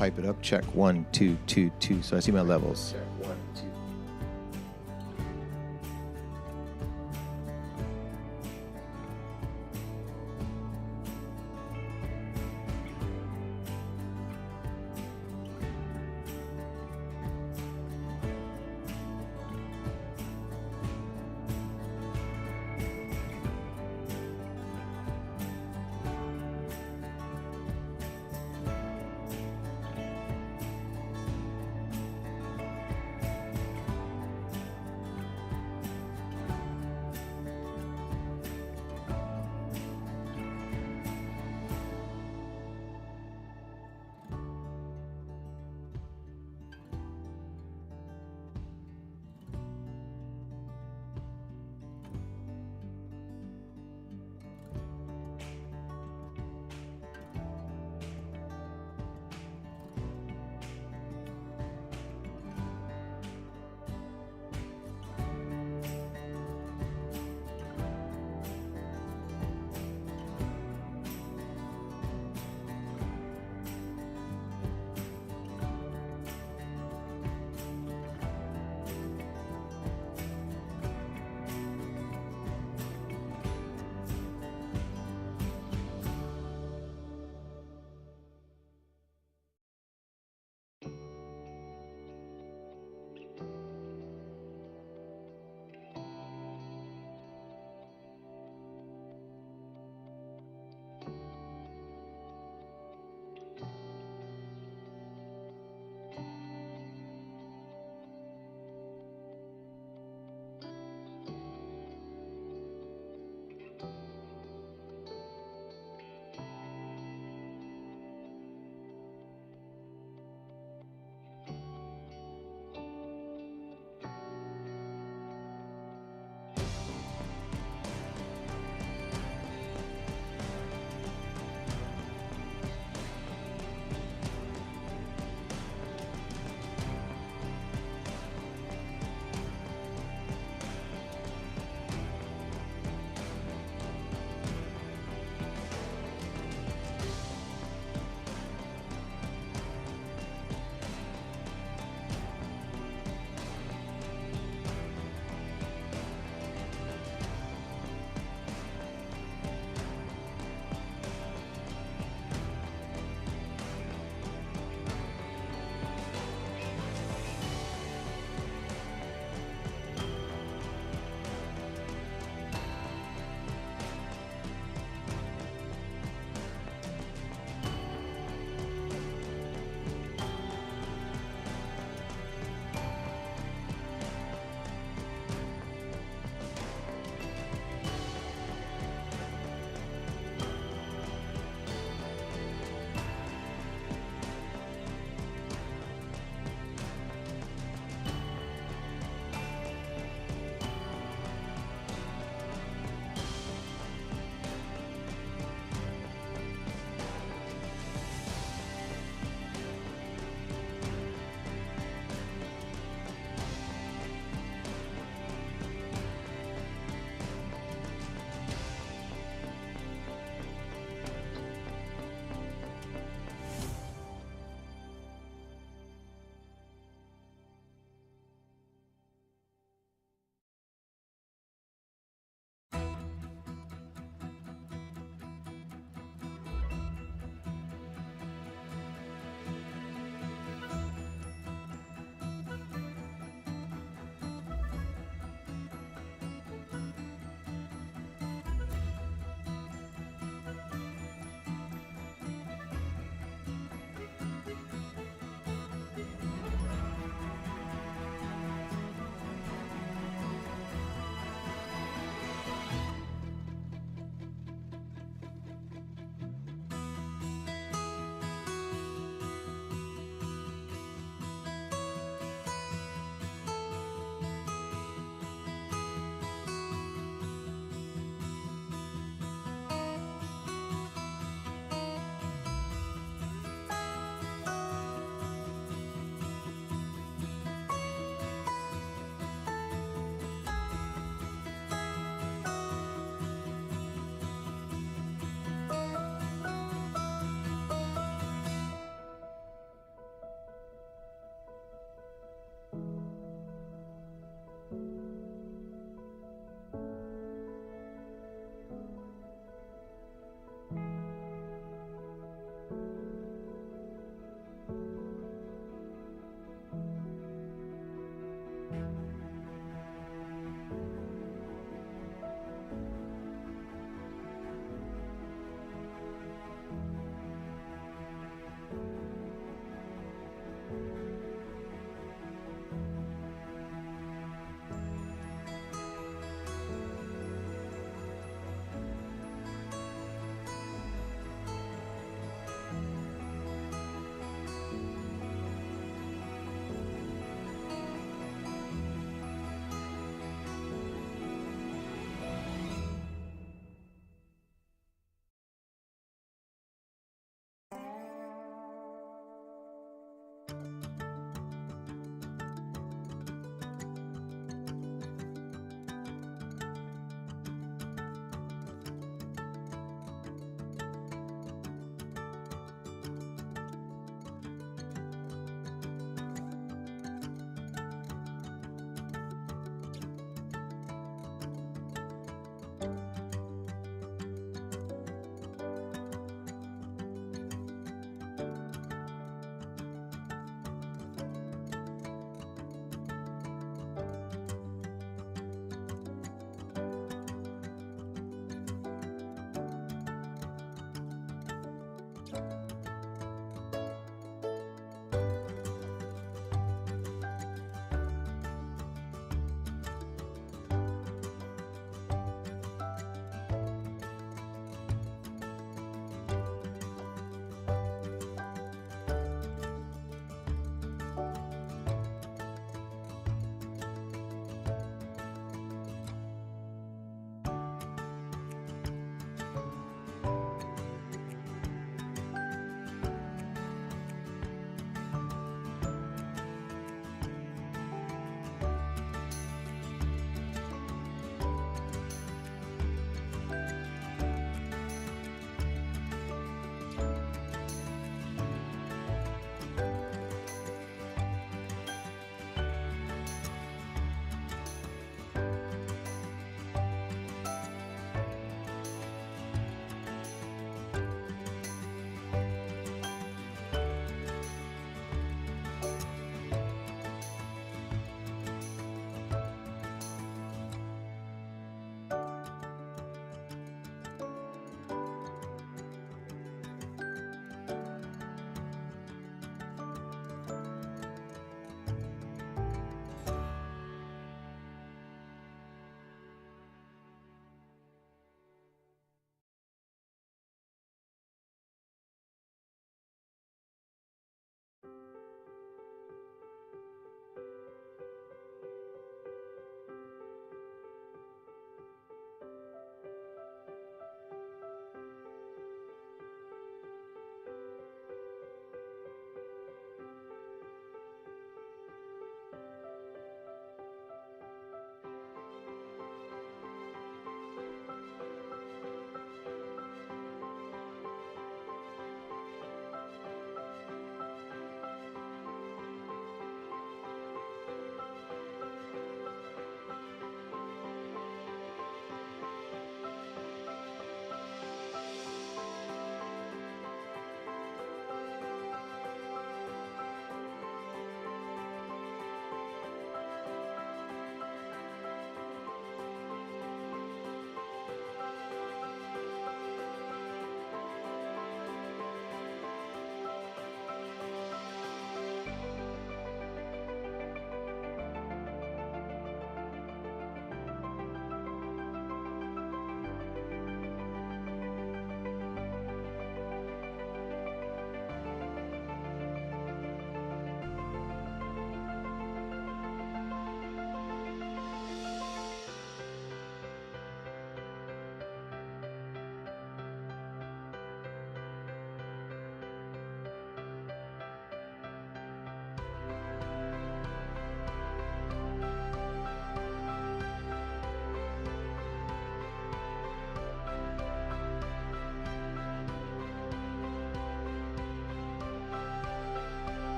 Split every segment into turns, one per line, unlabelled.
pipe it up. Check 1, 2, 2, 2. So I see my levels.
Check 1, 2.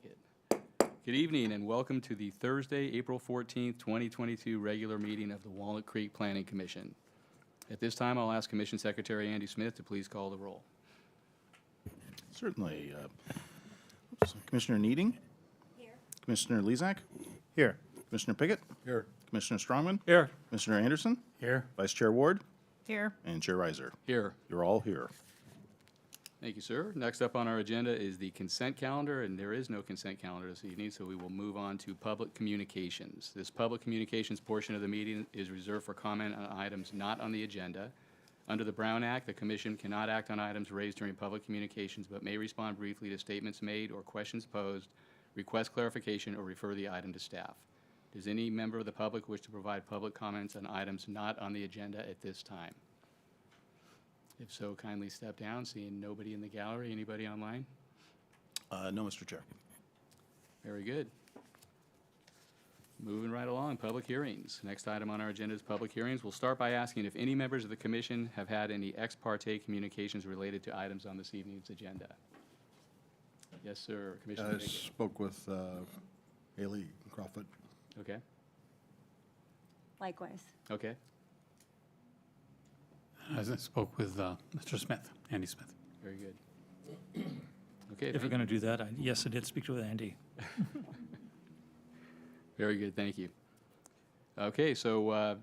like it. Good evening and welcome to the Thursday, April 14th, 2022 regular meeting of the Walnut Creek Planning Commission. At this time, I'll ask Commission Secretary Andy Smith to please call the roll.
Certainly. Commissioner Needing? Here. Commissioner Lezak?
Here.
Commissioner Pickett?
Here.
Commissioner Strongman?
Here.
Commissioner Anderson?
Here.
Vice Chair Ward?
Here.
And Chair Reiser.
Here.
You're all here.
Thank you, sir. Next up on our agenda is the consent calendar, and there is no consent calendar this evening, so we will move on to public communications. This public communications portion of the meeting is reserved for comment on items not on the agenda. Under the Brown Act, the Commission cannot act on items raised during public communications, but may respond briefly to statements made or questions posed, request clarification, or refer the item to staff. Does any member of the public wish to provide public comments on items not on the agenda at this time? If so, kindly step down. Seeing nobody in the gallery. Anybody online?
No, Mr. Chair.
Very good. Moving right along, public hearings. Next item on our agenda is public hearings. We'll start by asking if any members of the commission have had any ex parte communications related to items on this evening's agenda. Yes, sir. Commissioner
I
Pickett.
spoke with Haley Crawford.
Okay.
Likewise.
Okay.
I spoke with Mr. Smith, Andy Smith.
Very good. Okay.
If we're going to do that, yes, I did speak to Andy.
Very good, thank you. Okay, so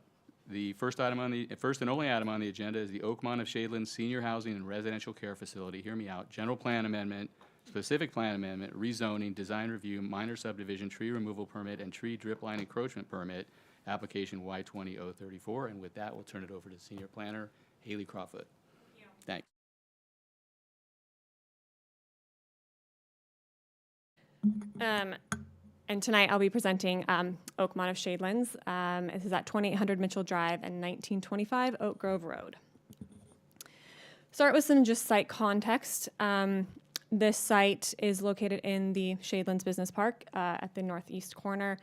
the first and only item on the agenda is the Oakmont of Shadeland Senior Housing and Residential Care Facility. Hear me out. General plan amendment, specific plan amendment, rezoning, design review, minor subdivision, tree removal permit, and tree drip line encroachment permit, application Y20034. And with that, we'll turn it over to Senior Planner Haley Crawford. Thanks.
And tonight I'll be presenting Oakmont of Shadelands. This is at 2800 Mitchell Drive and 1925 Oak Grove Road. Start with some just site context. This site is located in the Shadelands Business Park at the northeast corner.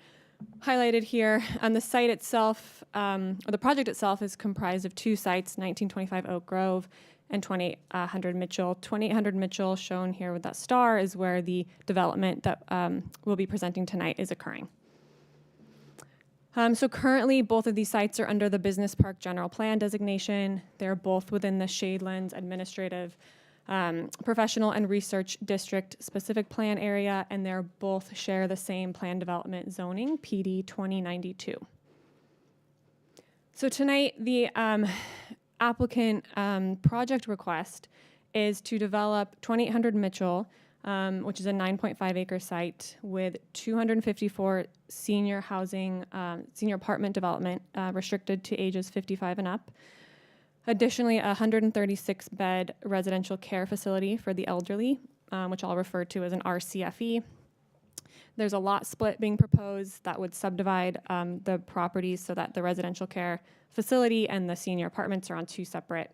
Highlighted here, the site itself, or the project itself, is comprised of two sites, 1925 Oak Grove and 2800 Mitchell. 2800 Mitchell, shown here with that star, is where the development that we'll be presenting tonight is occurring. So currently, both of these sites are under the Business Park General Plan designation. They're both within the Shadelands Administrative Professional and Research District specific plan area, and they're both share the same plan development zoning, PD 2092. So tonight, the applicant project request is to develop 2800 Mitchell, which is a 9.5 acre site with 254 senior housing, senior apartment development restricted to ages 55 and up. Additionally, a 136-bed residential care facility for the elderly, which I'll refer to as an RCFE. There's a lot split being proposed that would subdivide the properties so that the residential care facility and the senior apartments are on two separate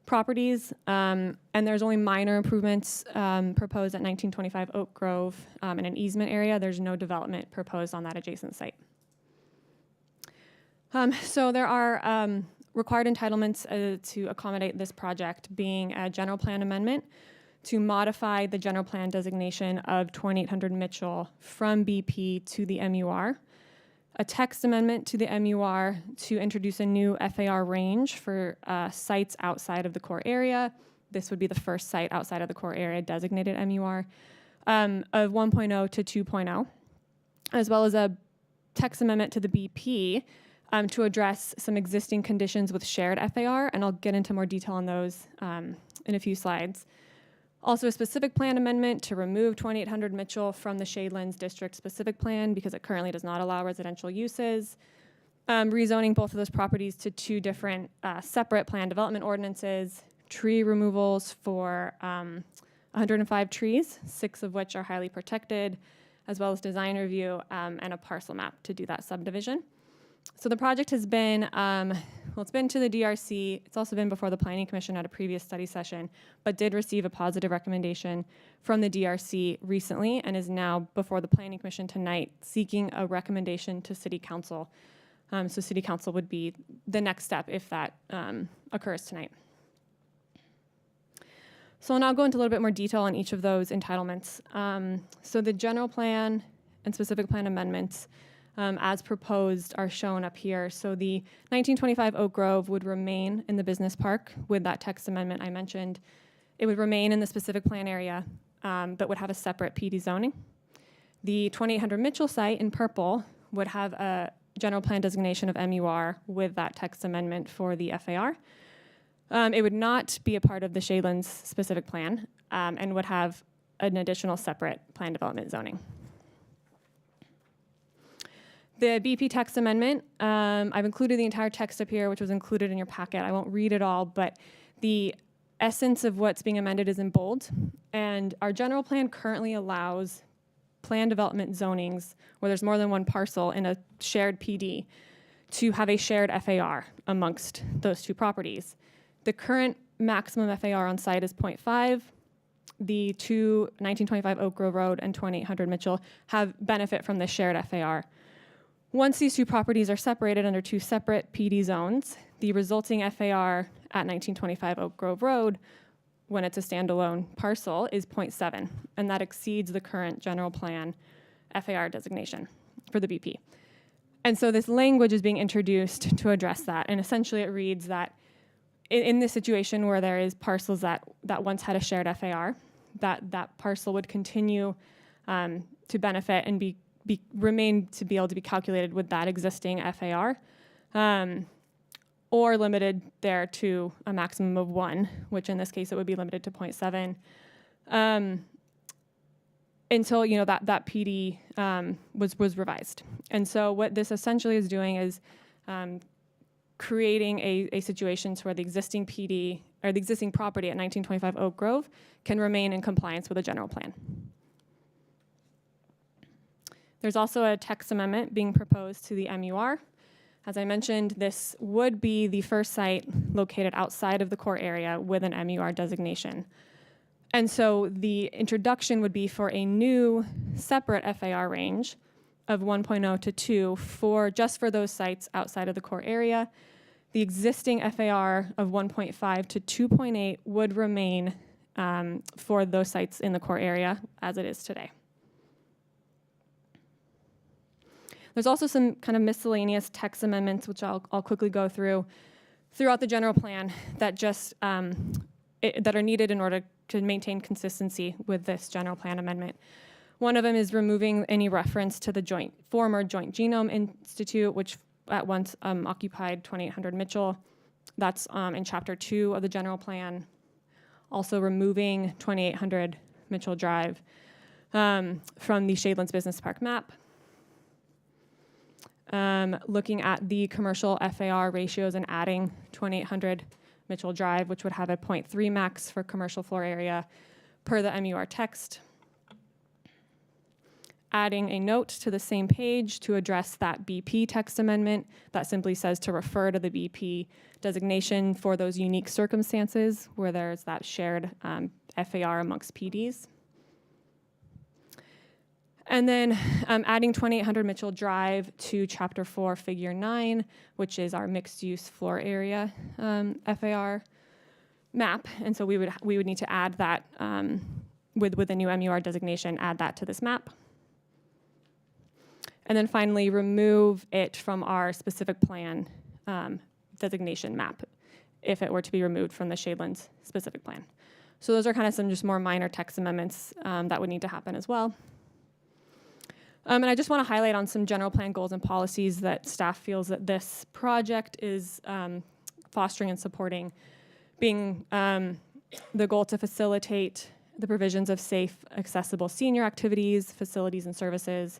properties. And there's only minor improvements proposed at 1925 Oak Grove in an easement area. There's no development proposed on that adjacent site. So there are required entitlements to accommodate this project, being a general plan amendment to modify the general plan designation of 2800 Mitchell from BP to the MUR, a text amendment to the MUR to introduce a new FAR range for sites outside of the core area. This would be the first site outside of the core area designated MUR, of 1.0 to 2.0, as well as a text amendment to the BP to address some existing conditions with shared FAR, and I'll get into more detail on those in a few slides. Also, a specific plan amendment to remove 2800 Mitchell from the Shadelands District specific plan because it currently does not allow residential uses. Rezoning both of those properties to two different separate plan development ordinances, tree removals for 105 trees, 6 of which are highly protected, as well as design review and a parcel map to do that subdivision. So the project has been, it's been to the DRC. It's also been before the Planning Commission at a previous study session, but did receive a positive recommendation from the DRC recently and is now before the Planning Commission tonight seeking a recommendation to City Council. So City Council would be the next step if that occurs tonight. So I'll now go into a little bit more detail on each of those entitlements. So the general plan and specific plan amendments as proposed are shown up here. So the 1925 Oak Grove would remain in the business park with that text amendment I mentioned. It would remain in the specific plan area, but would have a separate PD zoning. The 2800 Mitchell site in purple would have a general plan designation of MUR with that text amendment for the FAR. It would not be a part of the Shadelands specific plan and would have an additional separate plan development zoning. The BP text amendment, I've included the entire text up here, which was included in your packet. I won't read it all, but the essence of what's being amended is in bold. And our general plan currently allows plan development zonings where there's more than one parcel in a shared PD to have a shared FAR amongst those two properties. The current maximum FAR on site is 0.5. The two 1925 Oak Grove Road and 2800 Mitchell have benefit from the shared FAR. Once these two properties are separated under two separate PD zones, the resulting FAR at 1925 Oak Grove Road, when it's a standalone parcel, is 0.7, and that exceeds the current general plan FAR designation for the BP. And so this language is being introduced to address that, and essentially it reads that in this situation where there is parcels that once had a shared FAR, that parcel would continue to benefit and remain to be able to be calculated with that existing FAR, or limited there to a maximum of 1, which in this case it would be limited to 0.7, until that PD was revised. And so what this essentially is doing is creating a situation where the existing PD or the existing property at 1925 Oak Grove can remain in compliance with the general plan. There's also a text amendment being proposed to the MUR. As I mentioned, this would be the first site located outside of the core area with an MUR designation. And so the introduction would be for a new separate FAR range of 1.0 to 2 just for those sites outside of the core area. The existing FAR of 1.5 to 2.8 would remain for those sites in the core area as it is today. There's also some kind of miscellaneous text amendments, which I'll quickly go through throughout the general plan that that are needed in order to maintain consistency with this general plan amendment. One of them is removing any reference to the former Joint Genome Institute, which at once occupied 2800 Mitchell. That's in Chapter 2 of the general plan. Also removing 2800 Mitchell Drive from the Shadelands Business Park map. Looking at the commercial FAR ratios and adding 2800 Mitchell Drive, which would have a 0.3 max for commercial floor area per the MUR text. Adding a note to the same page to address that BP text amendment that simply says to refer to the BP designation for those unique circumstances where there's that shared FAR amongst PDs. And then adding 2800 Mitchell Drive to Chapter 4, Figure 9, which is our mixed-use floor area FAR map. And so we would need to add that with a new MUR designation, add that to this map. And then finally, remove it from our specific plan designation map if it were to be removed from the Shadelands specific plan. So those are kind of some just more minor text amendments that would need to happen as well. And I just want to highlight on some general plan goals and policies that staff feels that this project is fostering and supporting, being the goal to facilitate the provisions of safe, accessible senior activities, facilities, and services,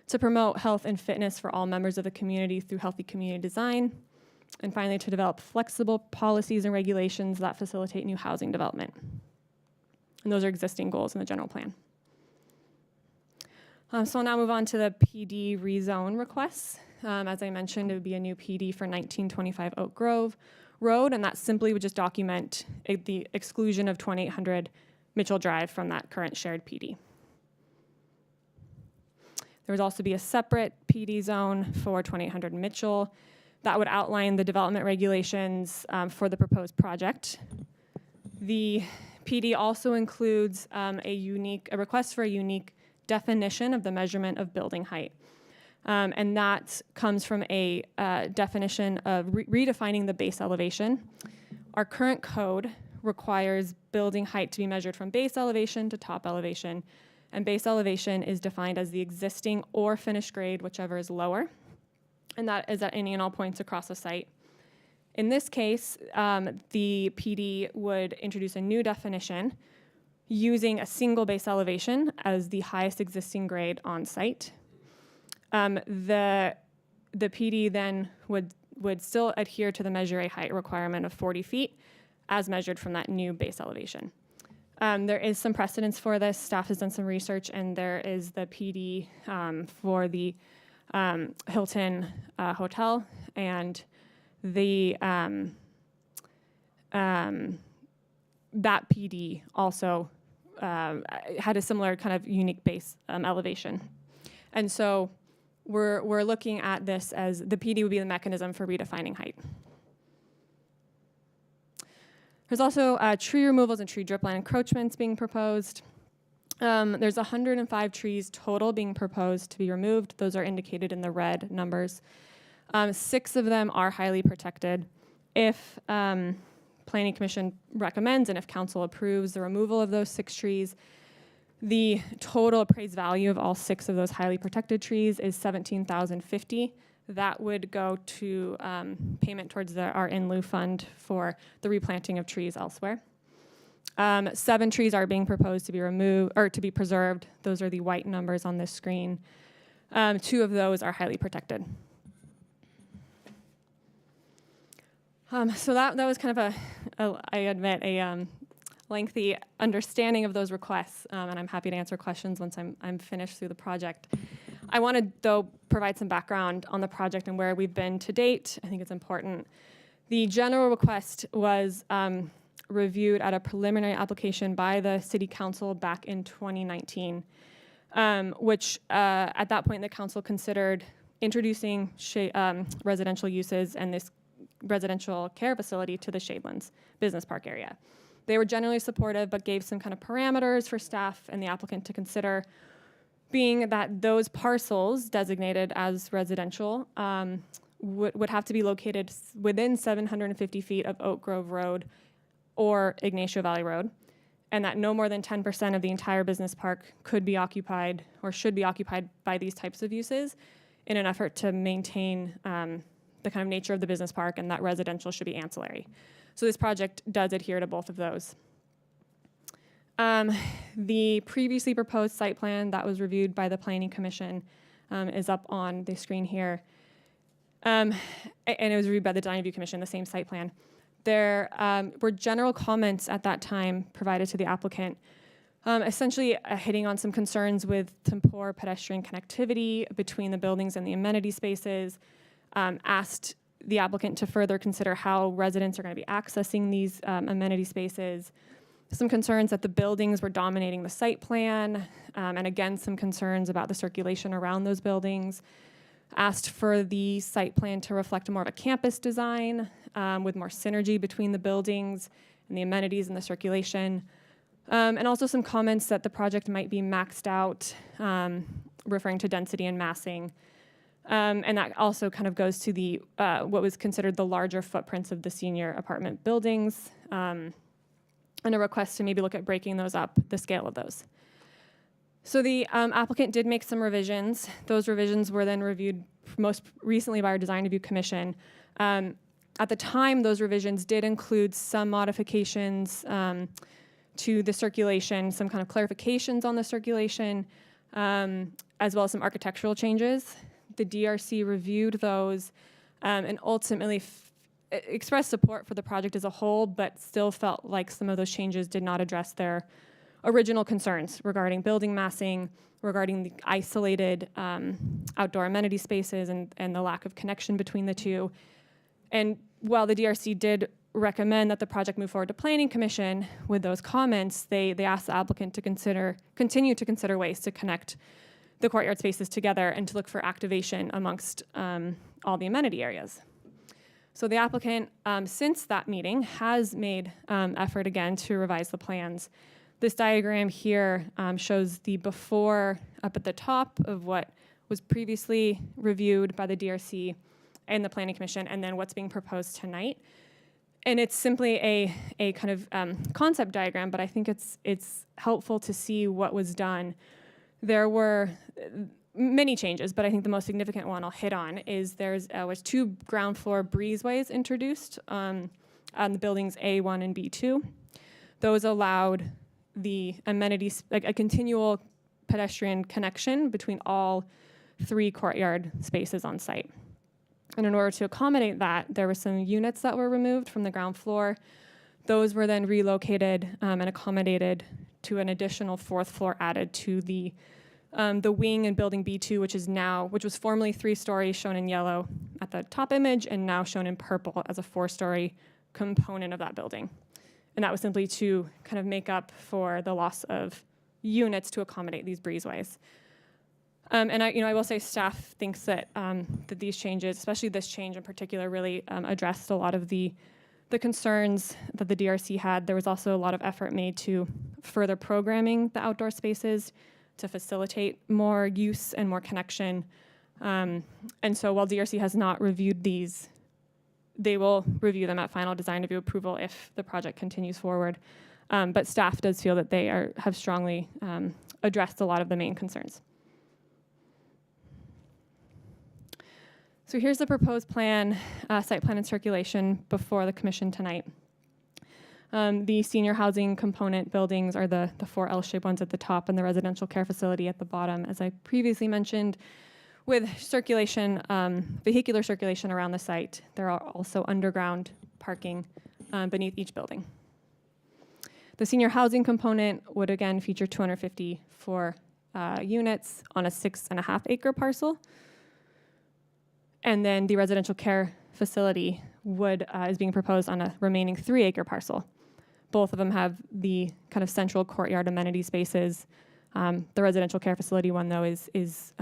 to promote health and fitness for all members of the community through healthy community design, and finally to develop flexible policies and regulations that facilitate new housing development. And those are existing goals in the general plan. So I'll now move on to the PD rezone requests. As I mentioned, it would be a new PD for 1925 Oak Grove Road, and that simply would just document the exclusion of 2800 Mitchell Drive from that current shared PD. There would also be a separate PD zone for 2800 Mitchell that would outline the development regulations for the proposed project. The PD also includes a request for a unique definition of the measurement of building height. And that comes from a definition of redefining the base elevation. Our current code requires building height to be measured from base elevation to top elevation. And base elevation is defined as the existing or finished grade, whichever is lower. And that is at any and all points across the site. In this case, the PD would introduce a new definition using a single base elevation as the highest existing grade on site. The PD then would still adhere to the Measure A height requirement of 40 feet as measured from that new base elevation. There is some precedence for this. Staff has done some research, and there is the PD for the Hilton Hotel, and that PD also had a similar kind of unique base elevation. And so we're looking at this as the PD would be the mechanism for redefining height. There's also tree removals and tree dripland encroachments being proposed. There's 105 trees total being proposed to be removed. Those are indicated in the red numbers. 6 of them are highly protected. If Planning Commission recommends and if Council approves the removal of those 6 trees, the total appraised value of all 6 of those highly protected trees is $17,050. That would go to payment towards our in lieu fund for the replanting of trees elsewhere. 7 trees are being proposed to be removed or to be preserved. Those are the white numbers on this screen. 2 of those are highly protected. So that was kind of I admit, a lengthy understanding of those requests, and I'm happy to answer questions once I'm finished through the project. I want to, though, provide some background on the project and where we've been to date. I think it's important. The general request was reviewed at a preliminary application by the City Council back in 2019, which at that point the Council considered introducing residential uses and this residential care facility to the Shadelands Business Park area. They were generally supportive, but gave some kind of parameters for staff and the applicant to consider, being that those parcels designated as residential would have to be located within 750 feet of Oak Grove Road or Ignacio Valley Road, and that no more than 10% of the entire business park could be occupied or should be occupied by these types of uses in an effort to maintain the kind of nature of the business park, and that residential should be ancillary. So this project does adhere to both of those. The previously proposed site plan that was reviewed by the Planning Commission is up on the screen here. And it was reviewed by the Design Review Commission, the same site plan. There were general comments at that time provided to the applicant, essentially hitting on some concerns with some poor pedestrian connectivity between the buildings and the amenity spaces, asked the applicant to further consider how residents are going to be accessing these amenity spaces, some concerns that the buildings were dominating the site plan, and again, some concerns about the circulation around those buildings. Asked for the site plan to reflect more of a campus design with more synergy between the buildings and the amenities and the circulation. And also some comments that the project might be maxed out, referring to density and massing. And that also kind of goes to the what was considered the larger footprints of the senior apartment buildings, and a request to maybe look at breaking those up, the scale of those. So the applicant did make some revisions. Those revisions were then reviewed most recently by our Design Review Commission. At the time, those revisions did include some modifications to the circulation, some kind of clarifications on the circulation, as well as some architectural changes. The DRC reviewed those and ultimately expressed support for the project as a whole, but still felt like some of those changes did not address their original concerns regarding building massing, regarding the isolated outdoor amenity spaces and the lack of connection between the two. And while the DRC did recommend that the project move forward to Planning Commission with those comments, they asked the applicant to continue to consider ways to connect the courtyard spaces together and to look for activation amongst all the amenity areas. So the applicant, since that meeting, has made effort again to revise the plans. This diagram here shows the before up at the top of what was previously reviewed by the DRC and the Planning Commission, and then what's being proposed tonight. And it's simply a kind of concept diagram, but I think it's helpful to see what was done. There were many changes, but I think the most significant one I'll hit on is was 2 ground floor breezeways introduced on the buildings A1 and B2. Those allowed the amenities, like a continual pedestrian connection between all 3 courtyard spaces on site. And in order to accommodate that, there were some units that were removed from the ground floor. Those were then relocated and accommodated to an additional 4th floor added to the wing in building B2, which was formerly 3 stories shown in yellow at the top image and now shown in purple as a 4-story component of that building. And that was simply to kind of make up for the loss of units to accommodate these breezeways. And I will say staff thinks that that these changes, especially this change in particular, really addressed a lot of the concerns that the DRC had. There was also a lot of effort made to further programming the outdoor spaces to facilitate more use and more connection. And so while DRC has not reviewed these, they will review them at final design review approval if the project continues forward. But staff does feel that they have strongly addressed a lot of the main concerns. So here's the proposed plan, site plan and circulation before the commission tonight. The senior housing component buildings are the 4 L-shaped ones at the top and the residential care facility at the bottom, as I previously mentioned. With circulation, vehicular circulation around the site, there are also underground parking beneath each building. The senior housing component would again feature 254 units on a 6.5 acre parcel. And then the residential care facility is being proposed on a remaining 3 acre parcel. Both of them have the kind of central courtyard amenity spaces. The residential care facility one, though, is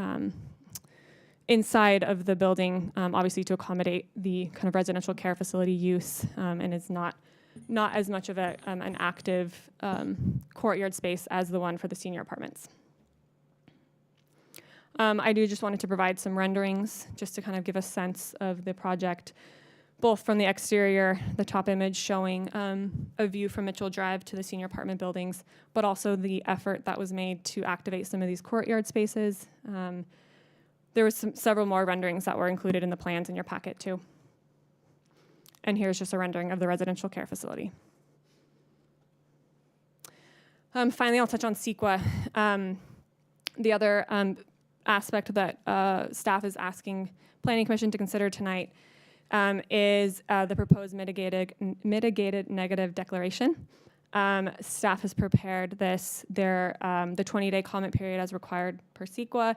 inside of the building, obviously to accommodate the kind of residential care facility use, and is not as much of an active courtyard space as the one for the senior apartments. I just wanted to provide some renderings just to kind of give a sense of the project, both from the exterior, the top image showing a view from Mitchell Drive to the senior apartment buildings, but also the effort that was made to activate some of these courtyard spaces. There was several more renderings that were included in the plans in your packet too. And here's just a rendering of the residential care facility. Finally, I'll touch on CEQA. The other aspect that staff is asking Planning Commission to consider tonight is the proposed mitigated negative declaration. Staff has prepared this. The 20-day comment period as required per CEQA.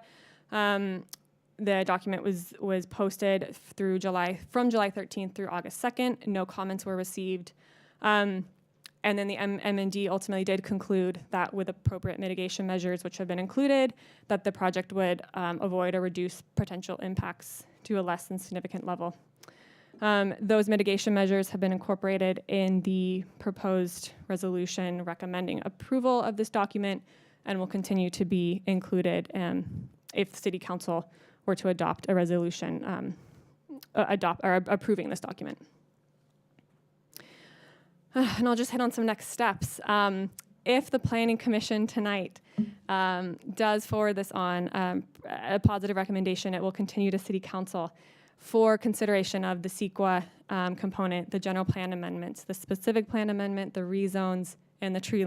The document was posted from July 13th through August 2nd. No comments were received. And then the M&D ultimately did conclude that with appropriate mitigation measures which have been included, that the project would avoid or reduce potential impacts to a less than significant level. Those mitigation measures have been incorporated in the proposed resolution recommending approval of this document and will continue to be included if City Council were to adopt a resolution approving this document. And I'll just hit on some next steps. If the Planning Commission tonight does forward this on a positive recommendation, it will continue to City Council for consideration of the CEQA component, the general plan amendments, the specific plan amendment, the rezones, and the tree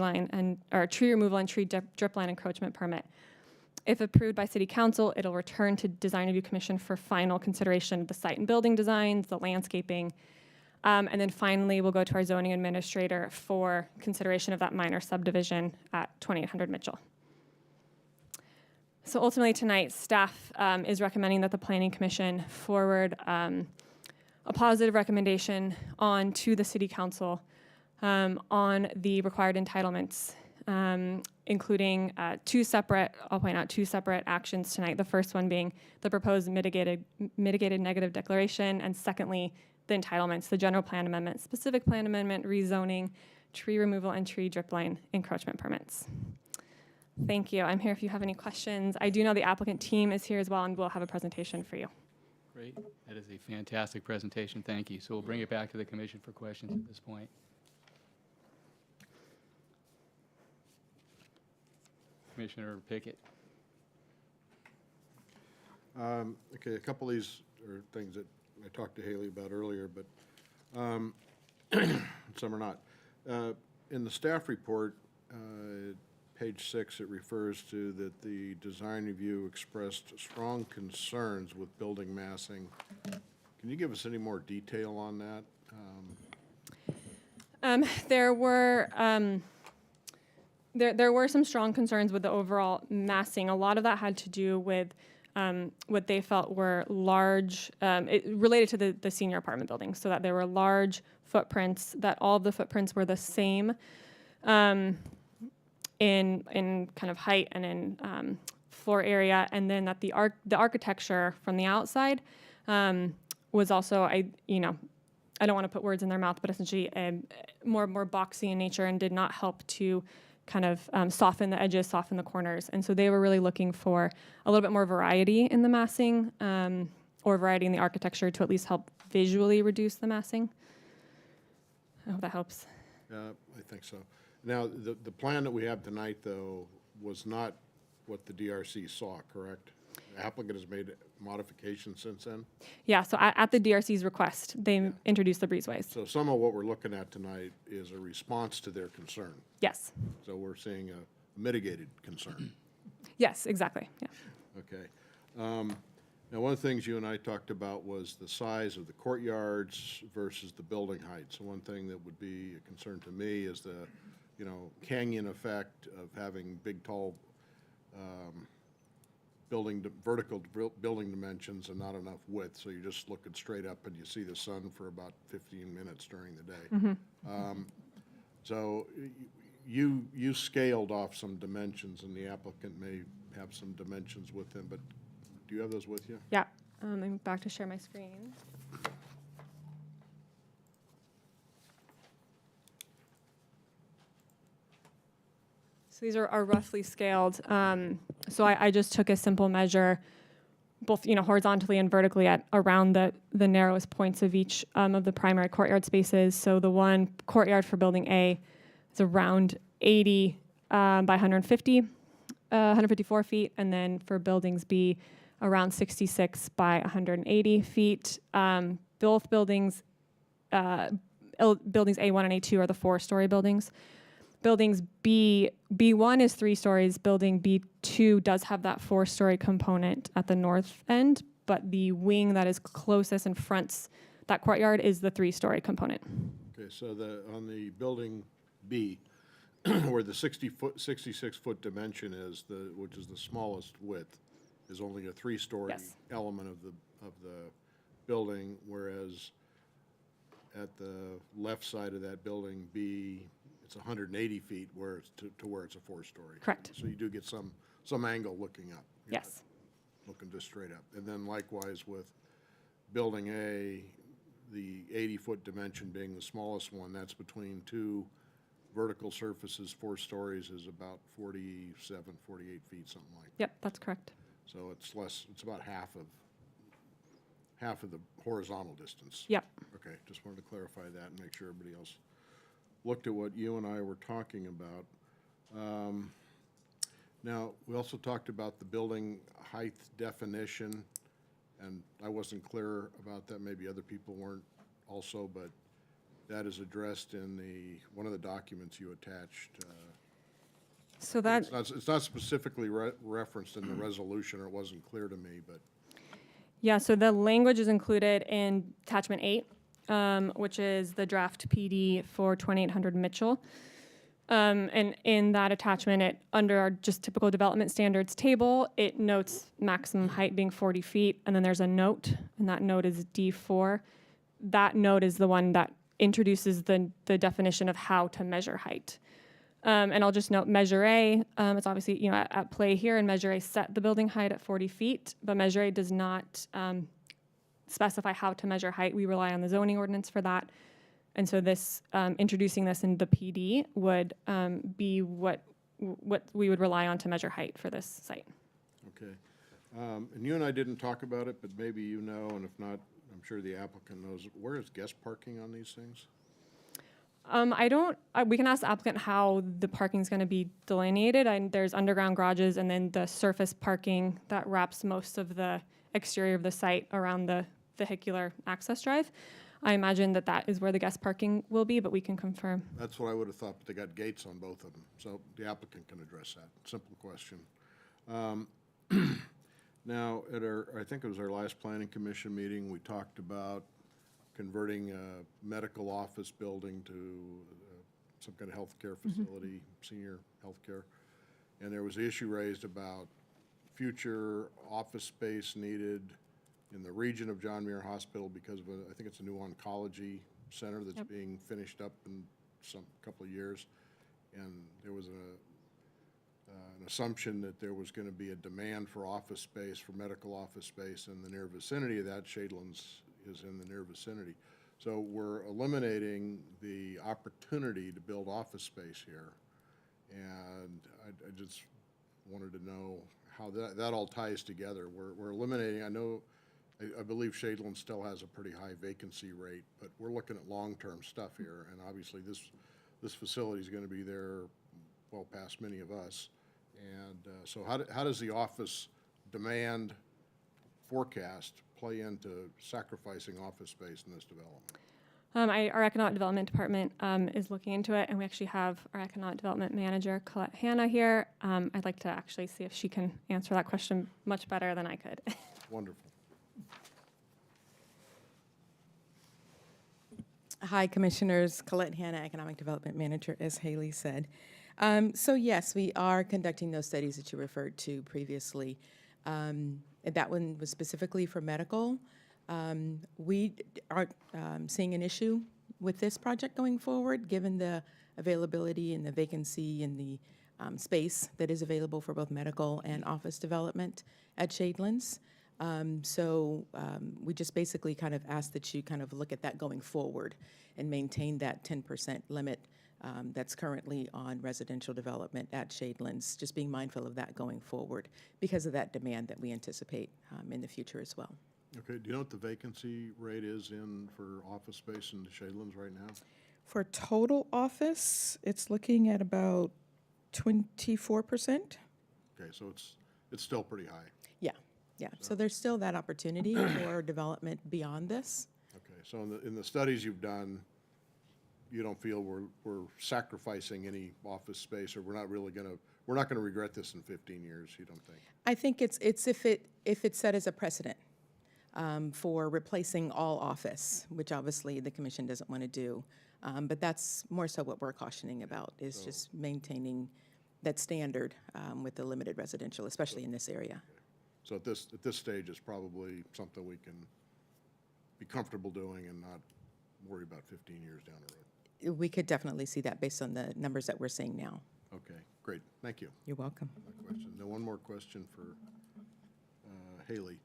removal and tree drip line encroachment permit. If approved by City Council, it'll return to Design Review Commission for final consideration of the site and building designs, the landscaping, and then finally we'll go to our zoning administrator for consideration of that minor subdivision at 2800 Mitchell. So ultimately tonight, staff is recommending that the Planning Commission forward a positive recommendation on to the City Council on the required entitlements, including two separate actions tonight. The first one being the proposed mitigated negative declaration, and secondly, the entitlements, the general plan amendment, specific plan amendment, rezoning, tree removal, and tree drip line encroachment permits. Thank you. I'm here if you have any questions. I do know the applicant team is here as well, and we'll have a presentation for you.
Great. That is a fantastic presentation. Thank you. So we'll bring it back to the commission for questions at this point. Commissioner Pickett.
Okay, a couple of these are things that I talked to Haley about earlier, but some are not. In the staff report, page 6, it refers to that the design review expressed strong concerns with building massing. Can you give us any more detail on that?
There were some strong concerns with the overall massing. A lot of that had to do with what they felt were large, related to the senior apartment buildings, so that there were large footprints, that all of the footprints were the same in kind of height and in floor area, and then that the architecture from the outside was also, I don't want to put words in their mouth, but essentially more boxy in nature and did not help to kind of soften the edges, soften the corners. And so they were really looking for a little bit more variety in the massing or variety in the architecture to at least help visually reduce the massing. I hope that helps.
I think so. Now, the plan that we have tonight, though, was not what the DRC saw, correct? The applicant has made modifications since then?
Yeah, so at the DRC's request, they introduced the breezeways.
So some of what we're looking at tonight is a response to their concern.
Yes.
So we're seeing a mitigated concern.
Yes, exactly. Yeah.
Okay. Now, one of the things you and I talked about was the size of the courtyards versus the building height. So one thing that would be a concern to me is the, canyon effect of having big, tall vertical building dimensions and not enough width. So you're just looking straight up and you see the sun for about 15 minutes during the day. So you scaled off some dimensions, and the applicant may have some dimensions with him, but do you have those with you?
Yeah. I'm back to share my screen. So these are roughly scaled. So I just took a simple measure, both horizontally and vertically at around the narrowest points of each of the primary courtyard spaces. So the one courtyard for building A is around 80 by 154 feet, and then for buildings B, around 66 by 180 feet. Both buildings, buildings A1 and A2 are the 4-story buildings. Buildings B1 is 3 stories. Building B2 does have that 4-story component at the north end, but the wing that is closest and fronts that courtyard is the 3-story component.
Okay, so on the building B, where the 66-foot dimension is, which is the smallest width, is only a 3-story
Yes.
element of the building, whereas at the left side of that building B, it's 180 feet where it's to where it's a 4-story.
Correct.
So you do get some angle looking up. You're not
Yes.
looking just straight up. And then likewise with building A, the 80-foot dimension being the smallest one, that's between 2 vertical surfaces. 4 stories is about 47, 48 feet, something like that.
Yep, that's correct.
So it's about half of the horizontal distance.
Yep.
Okay, just wanted to clarify that and make sure everybody else looked at what you and I were talking about. Now, we also talked about the building height definition, and I wasn't clear about that. Maybe other people weren't also, but that is addressed in one of the documents you attached.
So that
It's not specifically referenced in the resolution, or it wasn't clear to me, but.
Yeah, so the language is included in attachment 8, which is the draft PD for 2800 Mitchell. And in that attachment, under our just typical development standards table, it notes maximum height being 40 feet, and then there's a note, and that note is D4. That note is the one that introduces the definition of how to measure height. And I'll just note Measure A, it's obviously at play here, and Measure A set the building height at 40 feet, but Measure A does not specify how to measure height. We rely on the zoning ordinance for that. And so this, introducing this in the PD would be what we would rely on to measure height for this site.
Okay. And you and I didn't talk about it, but maybe you know, and if not, I'm sure the applicant knows. Where is guest parking on these things?
We can ask the applicant how the parking is going to be delineated. There's underground garages and then the surface parking that wraps most of the exterior of the site around the vehicular access drive. I imagine that is where the guest parking will be, but we can confirm.
That's what I would have thought, but they got gates on both of them, so the applicant can address that. Simple question. Now, I think it was our last planning commission meeting, we talked about converting a medical office building to some kind of healthcare facility, senior healthcare. And there was the issue raised about future office space needed in the region of John Muir Hospital because of I think it's a new oncology center that's being finished up in some couple of years. And there was an assumption that there was going to be a demand for office space, for medical office space in the near vicinity of that. Shadelands is in the near vicinity. So we're eliminating the opportunity to build office space here. And I just wanted to know how that all ties together. We're eliminating, I believe Shadeland still has a pretty high vacancy rate, but we're looking at long-term stuff here. And obviously this facility is going to be there well past many of us. And so how does the office demand forecast play into sacrificing office space in this development?
Our economic development department is looking into it, and we actually have our economic development manager, Colette Hanna, here. I'd like to actually see if she can answer that question much better than I could.
Wonderful.
Hi, Commissioners. Colette Hanna, Economic Development Manager, as Haley said. So yes, we are conducting those studies that you referred to previously. That one was specifically for medical. We aren't seeing an issue with this project going forward, given the availability and the vacancy and the space that is available for both medical and office development at Shadelands. So we just basically kind of ask that you kind of look at that going forward and maintain that 10% limit that's currently on residential development at Shadelands, just being mindful of that going forward because of that demand that we anticipate in the future as well.
Okay, do you know what the vacancy rate is for office space in the Shadelands right now?
For total office, it's looking at about 24%.
Okay, so it's still pretty high.
Yeah, so there's still that opportunity for development beyond this.
Okay, so in the studies you've done, you don't feel we're sacrificing any office space, or we're not going to regret this in 15 years, you don't think?
I think it's if it's set as a precedent for replacing all office, which obviously the commission doesn't want to do. But that's more so what we're cautioning about, is just maintaining that standard with the limited residential, especially in this area.
So at this stage, it's probably something we can be comfortable doing and not worry about 15 years down the road.
We could definitely see that based on the numbers that we're seeing now.
Okay, great, thank you.
You're welcome.
No question. Now, one more question for Haley.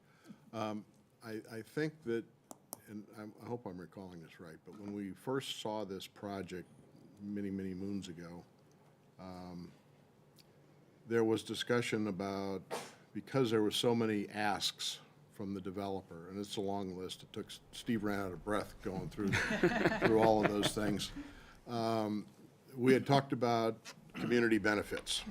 I think that, and I hope I'm recalling this right, but when we first saw this project many, many moons ago, there was discussion about, because there were so many asks from the developer, and it's a long list, Steve ran out of breath going through all of those things. We had talked about community benefits.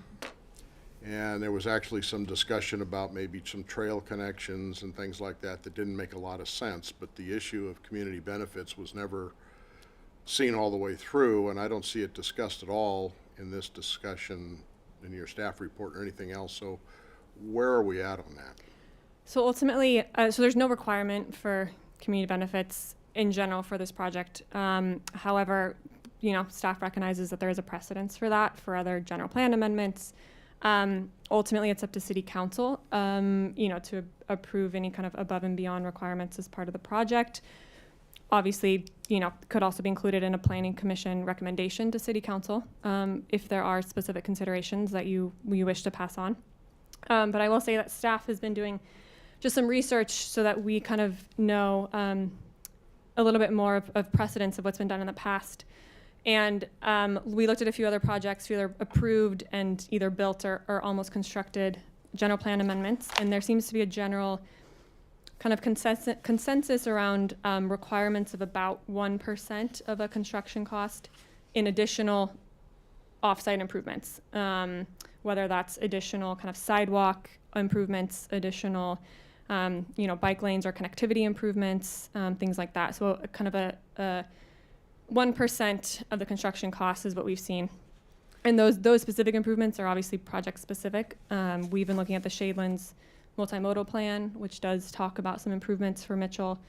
And there was actually some discussion about maybe some trail connections and things like that didn't make a lot of sense, but the issue of community benefits was never seen all the way through, and I don't see it discussed at all in this discussion in your staff report or anything else. So where are we at on that?
So ultimately, so there's no requirement for community benefits in general for this project. However, staff recognizes that there is a precedence for that for other general plan amendments. Ultimately, it's up to City Council, to approve any kind of above and beyond requirements as part of the project. Obviously, could also be included in a Planning Commission recommendation to City Council if there are specific considerations that you wish to pass on. But I will say that staff has been doing just some research so that we kind of know a little bit more of precedence of what's been done in the past. And we looked at a few other projects, either approved and either built or almost constructed general plan amendments. And there seems to be a general kind of consensus around requirements of about 1% of a construction cost in additional off-site improvements, whether that's additional kind of sidewalk improvements, additional bike lanes or connectivity improvements, things like that. So kind of a 1% of the construction cost is what we've seen. And those specific improvements are obviously project specific. We've been looking at the Shadelands multimodal plan, which does talk about some improvements for Mitchell,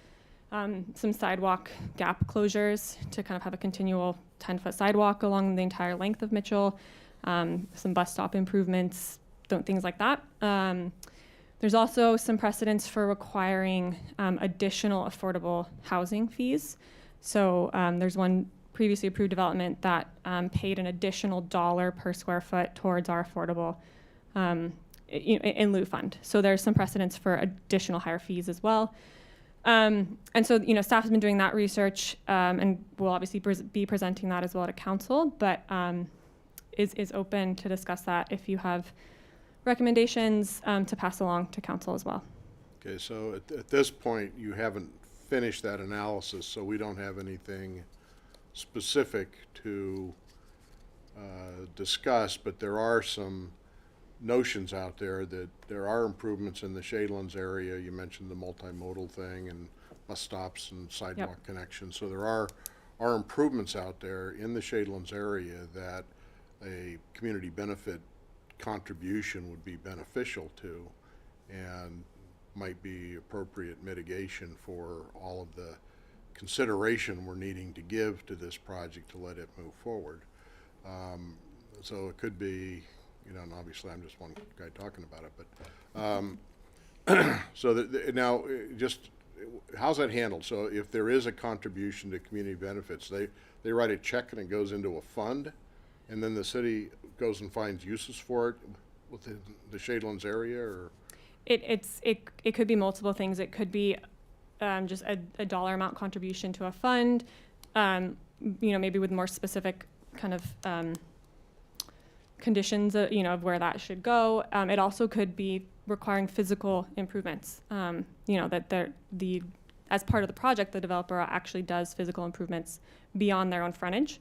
some sidewalk gap closures to kind of have a continual 10-foot sidewalk along the entire length of Mitchell, some bus stop improvements, things like that. There's also some precedents for requiring additional affordable housing fees. So there's one previously approved development that paid an additional $1 per square foot towards our affordable in lieu fund. So there's some precedents for additional higher fees as well. And so, staff has been doing that research, and we'll obviously be presenting that as well to council, but is open to discuss that if you have recommendations to pass along to council as well.
Okay, so at this point, you haven't finished that analysis, so we don't have anything specific to discuss, but there are some notions out there that there are improvements in the Shadelands area. You mentioned the multimodal thing and bus stops and sidewalk connections. So there are improvements out there in the Shadelands area that a community benefit contribution would be beneficial to and might be appropriate mitigation for all of the consideration we're needing to give to this project to let it move forward. So it could be, and obviously I'm just one guy talking about it, but so now just how's that handled? So if there is a contribution to community benefits, they write a check and it goes into a fund, and then the city goes and finds uses for it within the Shadelands area, or?
It could be multiple things. It could be just a dollar amount contribution to a fund, maybe with more specific kind of conditions, of where that should go. It also could be requiring physical improvements. That as part of the project, the developer actually does physical improvements beyond their own frontage.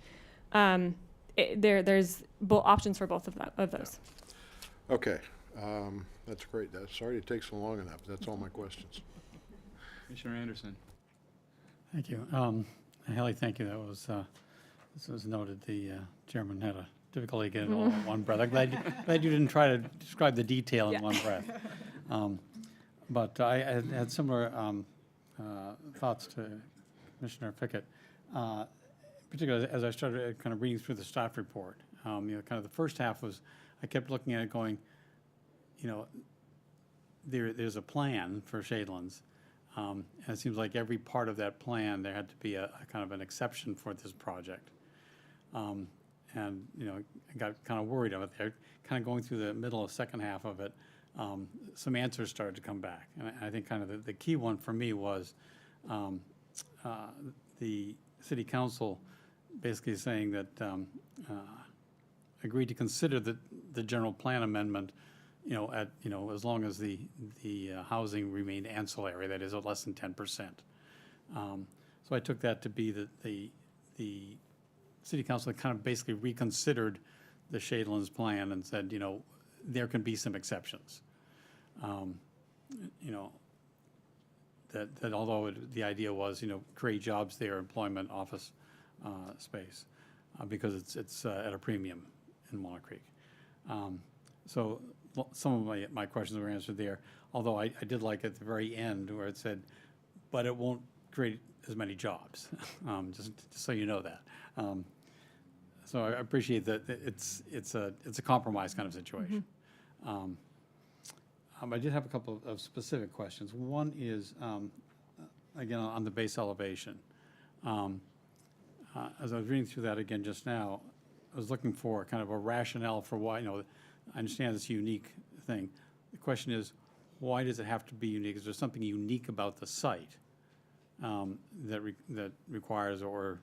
There's options for both of those.
Okay, that's great. Sorry it takes so long enough. That's all my questions.
Commissioner Anderson.
Thank you. Haley, thank you. This was noted. The chairman had a difficulty getting it all in one breath. I'm glad you didn't try to describe the detail in one breath. But I had similar thoughts to Commissioner Pickett, particularly as I started kind of reading through the staff report. Kind of the first half was, I kept looking at it going, there's a plan for Shadelands. And it seems like every part of that plan, there had to be a kind of an exception for this project. And, I got kind of worried about there. Kind of going through the middle of second half of it, some answers started to come back. And I think kind of the key one for me was the city council basically saying that agreed to consider the general plan amendment, as long as the housing remained ancillary, that is less than 10%. So I took that to be that the city council kind of basically reconsidered the Shadelands plan and said, there can be some exceptions. That although the idea was, create jobs there, employment, office space, because it's at a premium in Walnut Creek. So some of my questions were answered there, although I did like at the very end where it said, but it won't create as many jobs, just so you know that. So I appreciate that it's a compromise kind of situation. I did have a couple of specific questions. One is, again, on the base elevation. As I was reading through that again just now, I was looking for kind of a rationale for why, I understand it's a unique thing. The question is, why does it have to be unique? Is there something unique about the site that requires or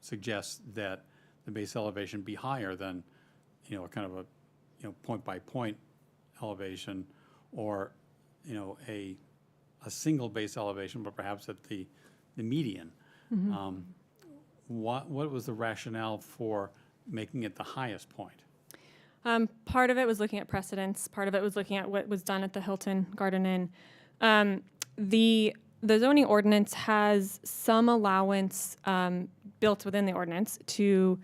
suggests that the base elevation be higher than, you know, kind of a, you know, point-by-point elevation, or, you know, a single base elevation, but perhaps at the median? What was the rationale for making it the highest point?
Part of it was looking at precedents. Part of it was looking at what was done at the Hilton Garden Inn. The zoning ordinance has some allowance built within the ordinance to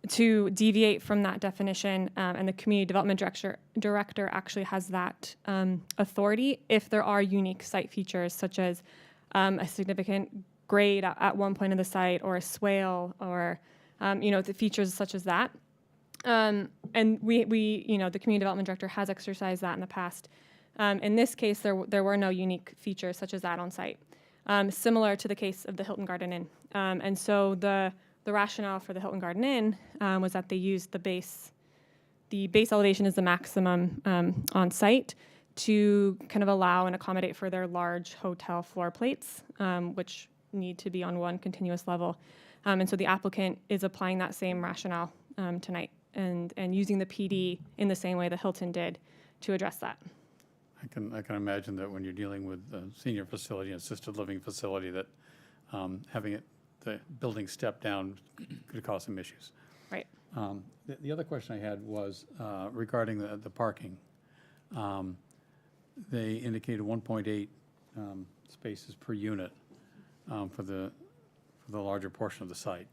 deviate from that definition, and the community development director actually has that authority if there are unique site features, such as a significant grade at one point of the site, or a swale, or you know, the features such as that. And we, you know, the community development director has exercised that in the past. In this case, there were no unique features such as that on site, similar to the case of the Hilton Garden Inn. And so the rationale for the Hilton Garden Inn was that they used the base elevation is the maximum on site to kind of allow and accommodate for their large hotel floor plates, which need to be on one continuous level. And so the applicant is applying that same rationale tonight, and using the PD in the same way the Hilton did to address that.
I can imagine that when you're dealing with a senior facility, assisted living facility, that having the building step down could cause some issues.
Right.
The other question I had was regarding the parking. They indicated 1.8 spaces per unit for the larger portion of the site.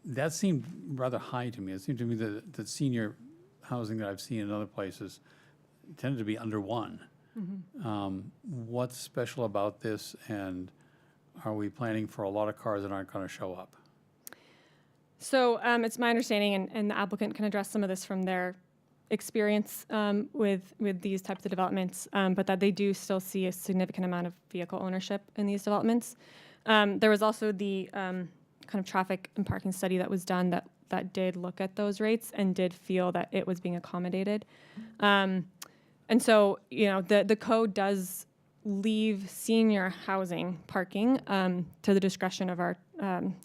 That seemed rather high to me. It seemed to me that senior housing that I've seen in other places tended to be under 1. What's special about this, and are we planning for a lot of cars that aren't going to show up?
So it's my understanding, and the applicant can address some of this from their experience with these types of developments, but that they do still see a significant amount of vehicle ownership in these developments. There was also the kind of traffic and parking study that was done that did look at those rates and did feel that it was being accommodated. And so, you know, the code does leave senior housing parking to the discretion of our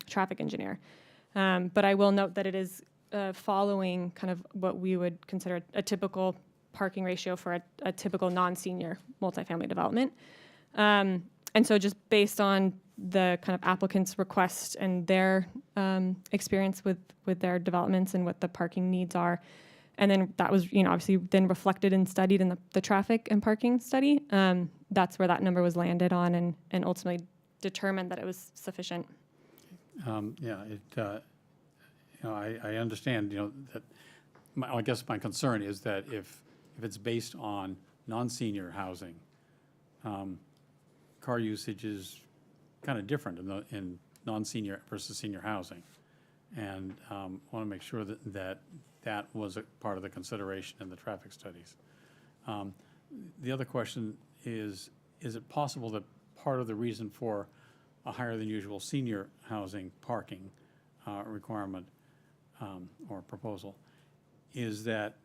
traffic engineer. But I will note that it is following kind of what we would consider a typical parking ratio for a typical non-senior multifamily development. And so just based on the kind of applicant's request and their experience with their developments and what the parking needs are, and then that was, you know, obviously then reflected and studied in the traffic and parking study, that's where that number was landed on, and ultimately determined that it was sufficient.
You know, I understand, you know, that I guess my concern is that if it's based on non-senior housing, car usage is kind of different in non-senior versus senior housing. And want to make sure that was a part of the consideration in the traffic studies. The other question is it possible that part of the reason for a higher than usual senior housing parking requirement or proposal is that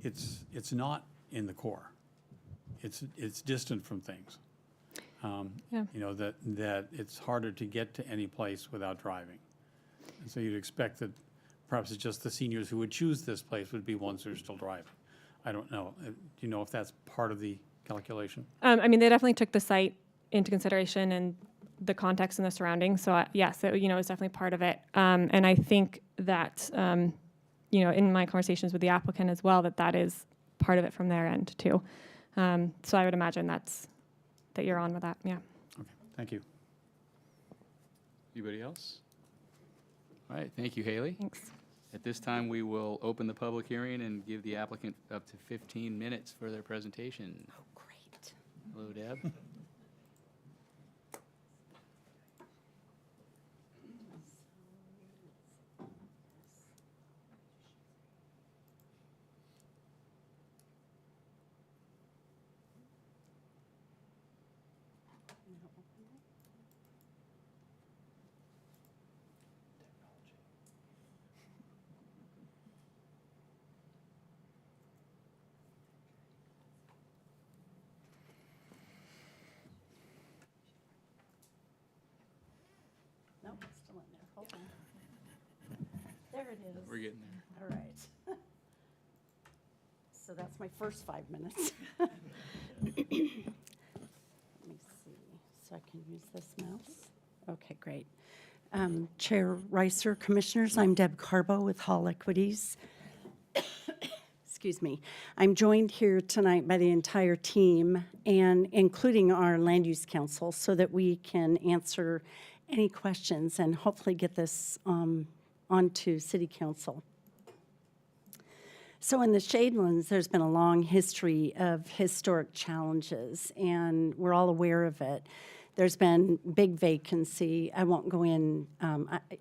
it's not in the core. It's distant from things.
Yeah.
You know, that it's harder to get to any place without driving. And so you'd expect that perhaps it's just the seniors who would choose this place would be ones who are still driving. I don't know. Do you know if that's part of the calculation?
I mean, they definitely took the site into consideration and the context and the surroundings. So yes, it, you know, it's definitely part of it. And I think that, you know, in my conversations with the applicant as well, that is part of it from their end too. So I would imagine that you're on with that. Yeah.
Okay, thank you.
Anybody else? All right, thank you, Haley.
Thanks.
At this time, we will open the public hearing and give the applicant up to 15 minutes for their presentation.
Oh, great.
Hello, Deb.
Oh, it's still in there. Hold on. There it is.
We're getting there.
All right. So that's my first 5 minutes. Let me see, so I can use this mouse. Okay, great. Chair Reiser, Commissioners, I'm Deb Carbo with Hall Equities. Excuse me. I'm joined here tonight by the entire team, and including our Land Use Council, so that we can answer any questions and hopefully get this onto City Council. So in the Shadelands, there's been a long history of historic challenges, and we're all aware of it. There's been big vacancy. I won't go in.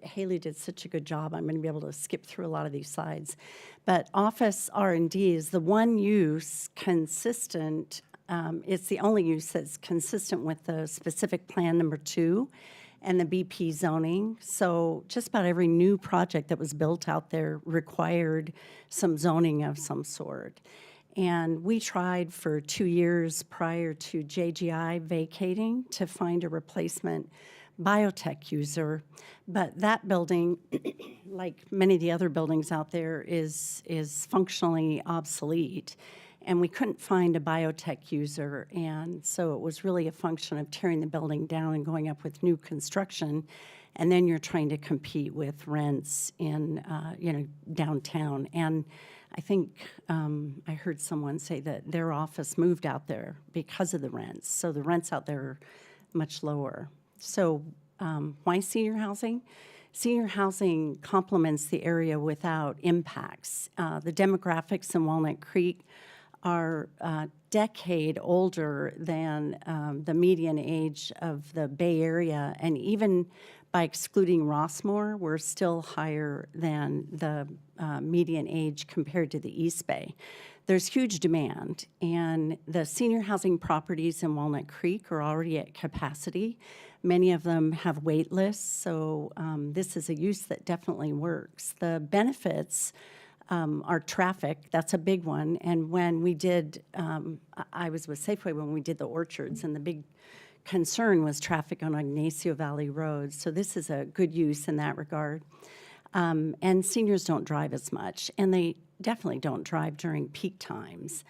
Haley did such a good job. I'm going to be able to skip through a lot of these slides. But office R&D is the one use consistent. It's the only use that's consistent with the specific plan number 2 and the BP zoning. So just about every new project that was built out there required some zoning of some sort. And we tried for 2 years prior to JGI vacating to find a replacement biotech user. But that building, like many of the other buildings out there, is functionally obsolete. And we couldn't find a biotech user, and so it was really a function of tearing the building down and going up with new construction, and then you're trying to compete with rents in, downtown. And I think I heard someone say that their office moved out there because of the rents, so the rents out there are much lower. So why senior housing? Senior housing complements the area without impacts. The demographics in Walnut Creek are a decade older than the median age of the Bay Area, and even by excluding Rossmore, we're still higher than the median age compared to the East Bay. There's huge demand, and the senior housing properties in Walnut Creek are already at capacity. Many of them have wait lists, so this is a use that definitely works. The benefits our traffic, that's a big one. And when we did, I was with Safeway when we did the orchards, and the big concern was traffic on Ignacio Valley Road. So this is a good use in that regard. And seniors don't drive as much, and they definitely don't drive during peak times.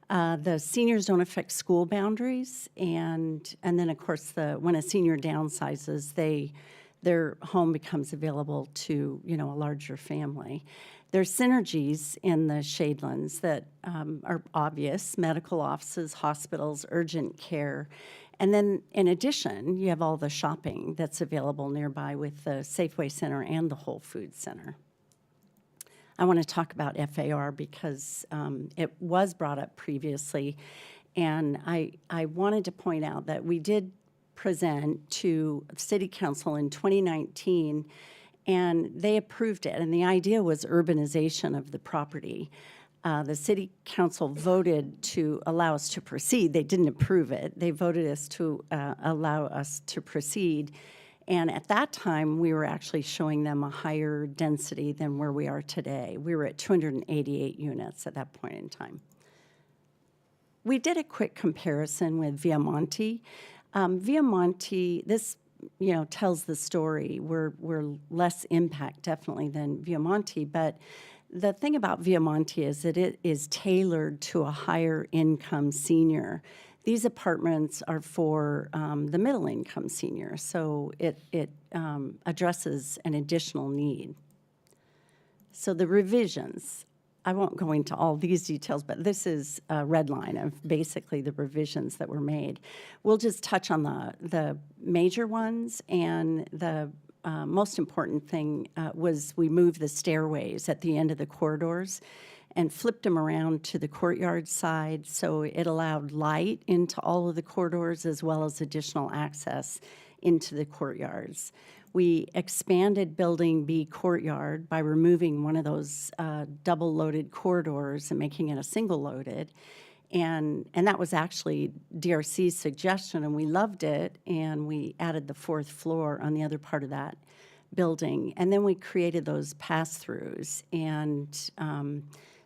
The seniors don't affect school boundaries, and then of course when a senior downsizes, their home becomes available to a larger family. There's synergies in the Shadelands that are obvious: medical offices, hospitals, urgent care. And then in addition, you have all the shopping that's available nearby with the Safeway Center and the Whole Foods Center. I want to talk about FAR because it was brought up previously, and I wanted to point out that we did present to City Council in 2019, and they approved it, and the idea was urbanization of the property. The City Council voted to allow us to proceed. They didn't approve it. They voted us to allow us to proceed, and at that time, we were actually showing them a higher density than where we are today. We were at 288 units at that point in time. We did a quick comparison with Viamonte. Viamonte, this tells the story. We're less impact definitely than Viamonte, but the thing about Viamonte is that it is tailored to a higher income senior. These apartments are for the middle income senior, so it addresses an additional need. So the revisions, I won't go into all these details, but this is a red line of basically the revisions that were made. We'll just touch on the major ones, and the most important thing was we moved the stairways at the end of the corridors and flipped them around to the courtyard side, so it allowed light into all of the corridors as well as additional access into the courtyards. We expanded Building B courtyard by removing one of those double-loaded corridors and making it a single-loaded. And that was actually DRC's suggestion, and we loved it, and we added the 4th floor on the other part of that building. And then we created those pass-throughs, and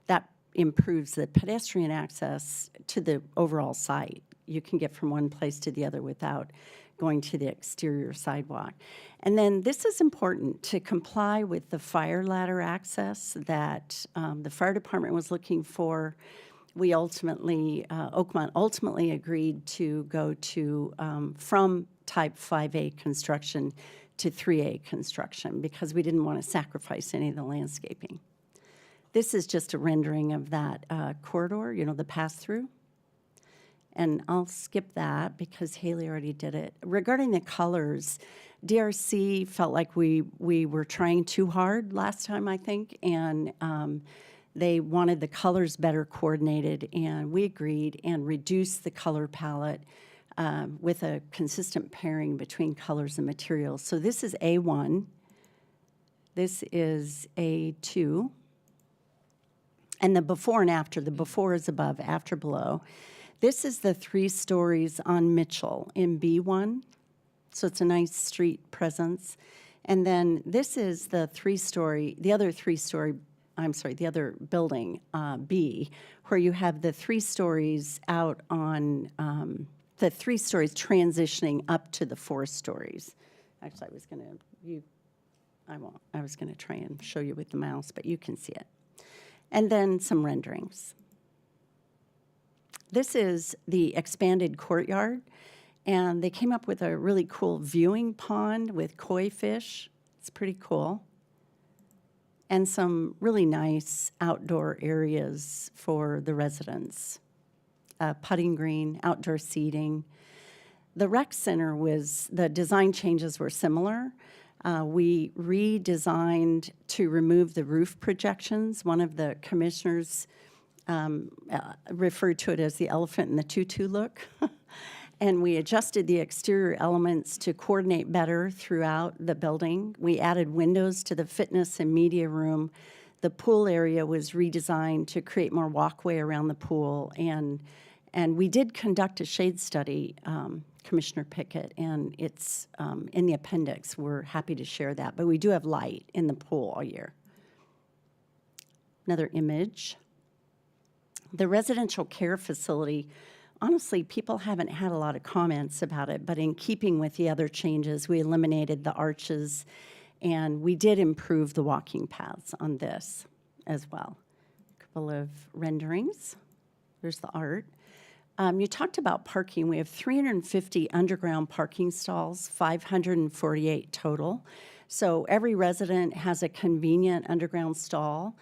that improves the pedestrian access to the overall site. You can get from one place to the other without going to the exterior sidewalk. And then this is important to comply with the fire ladder access that the fire department was looking for. We ultimately, Oakmont ultimately agreed to go to from type 5A construction to 3A construction because we didn't want to sacrifice any of the landscaping. This is just a rendering of that corridor, you know, the pass-through. And I'll skip that because Haley already did it. Regarding the colors, DRC felt like we were trying too hard last time, I think, and they wanted the colors better coordinated, and we agreed and reduced the color palette with a consistent pairing between colors and materials. So this is A1, this is A2, and the before and after. The before is above, after below. This is the 3 stories on Mitchell in B1, so it's a nice street presence. And then this is the 3-story, the other 3-story, I'm sorry, the other building, B, where you have the 3 stories out on, the 3 stories transitioning up to the 4 stories. Actually, I was going to, I was going to try and show you with the mouse, but you can see it. And then some renderings. This is the expanded courtyard, and they came up with a really cool viewing pond with koi fish. It's pretty cool. And some really nice outdoor areas for the residents. Putting green, outdoor seating. The rec center was, the design changes were similar. We redesigned to remove the roof projections. One of the commissioners referred to it as the elephant in the tutu look. And we adjusted the exterior elements to coordinate better throughout the building. We added windows to the fitness and media room. The pool area was redesigned to create more walkway around the pool. And we did conduct a shade study, Commissioner Pickett, and it's in the appendix. We're happy to share that. But we do have light in the pool all year. Another image. The residential care facility, honestly, people haven't had a lot of comments about it, but in keeping with the other changes, we eliminated the arches, and we did improve the walking paths on this as well. A couple of renderings. There's the art. You talked about parking. We have 350 underground parking stalls, 548 total. So every resident has a convenient underground stall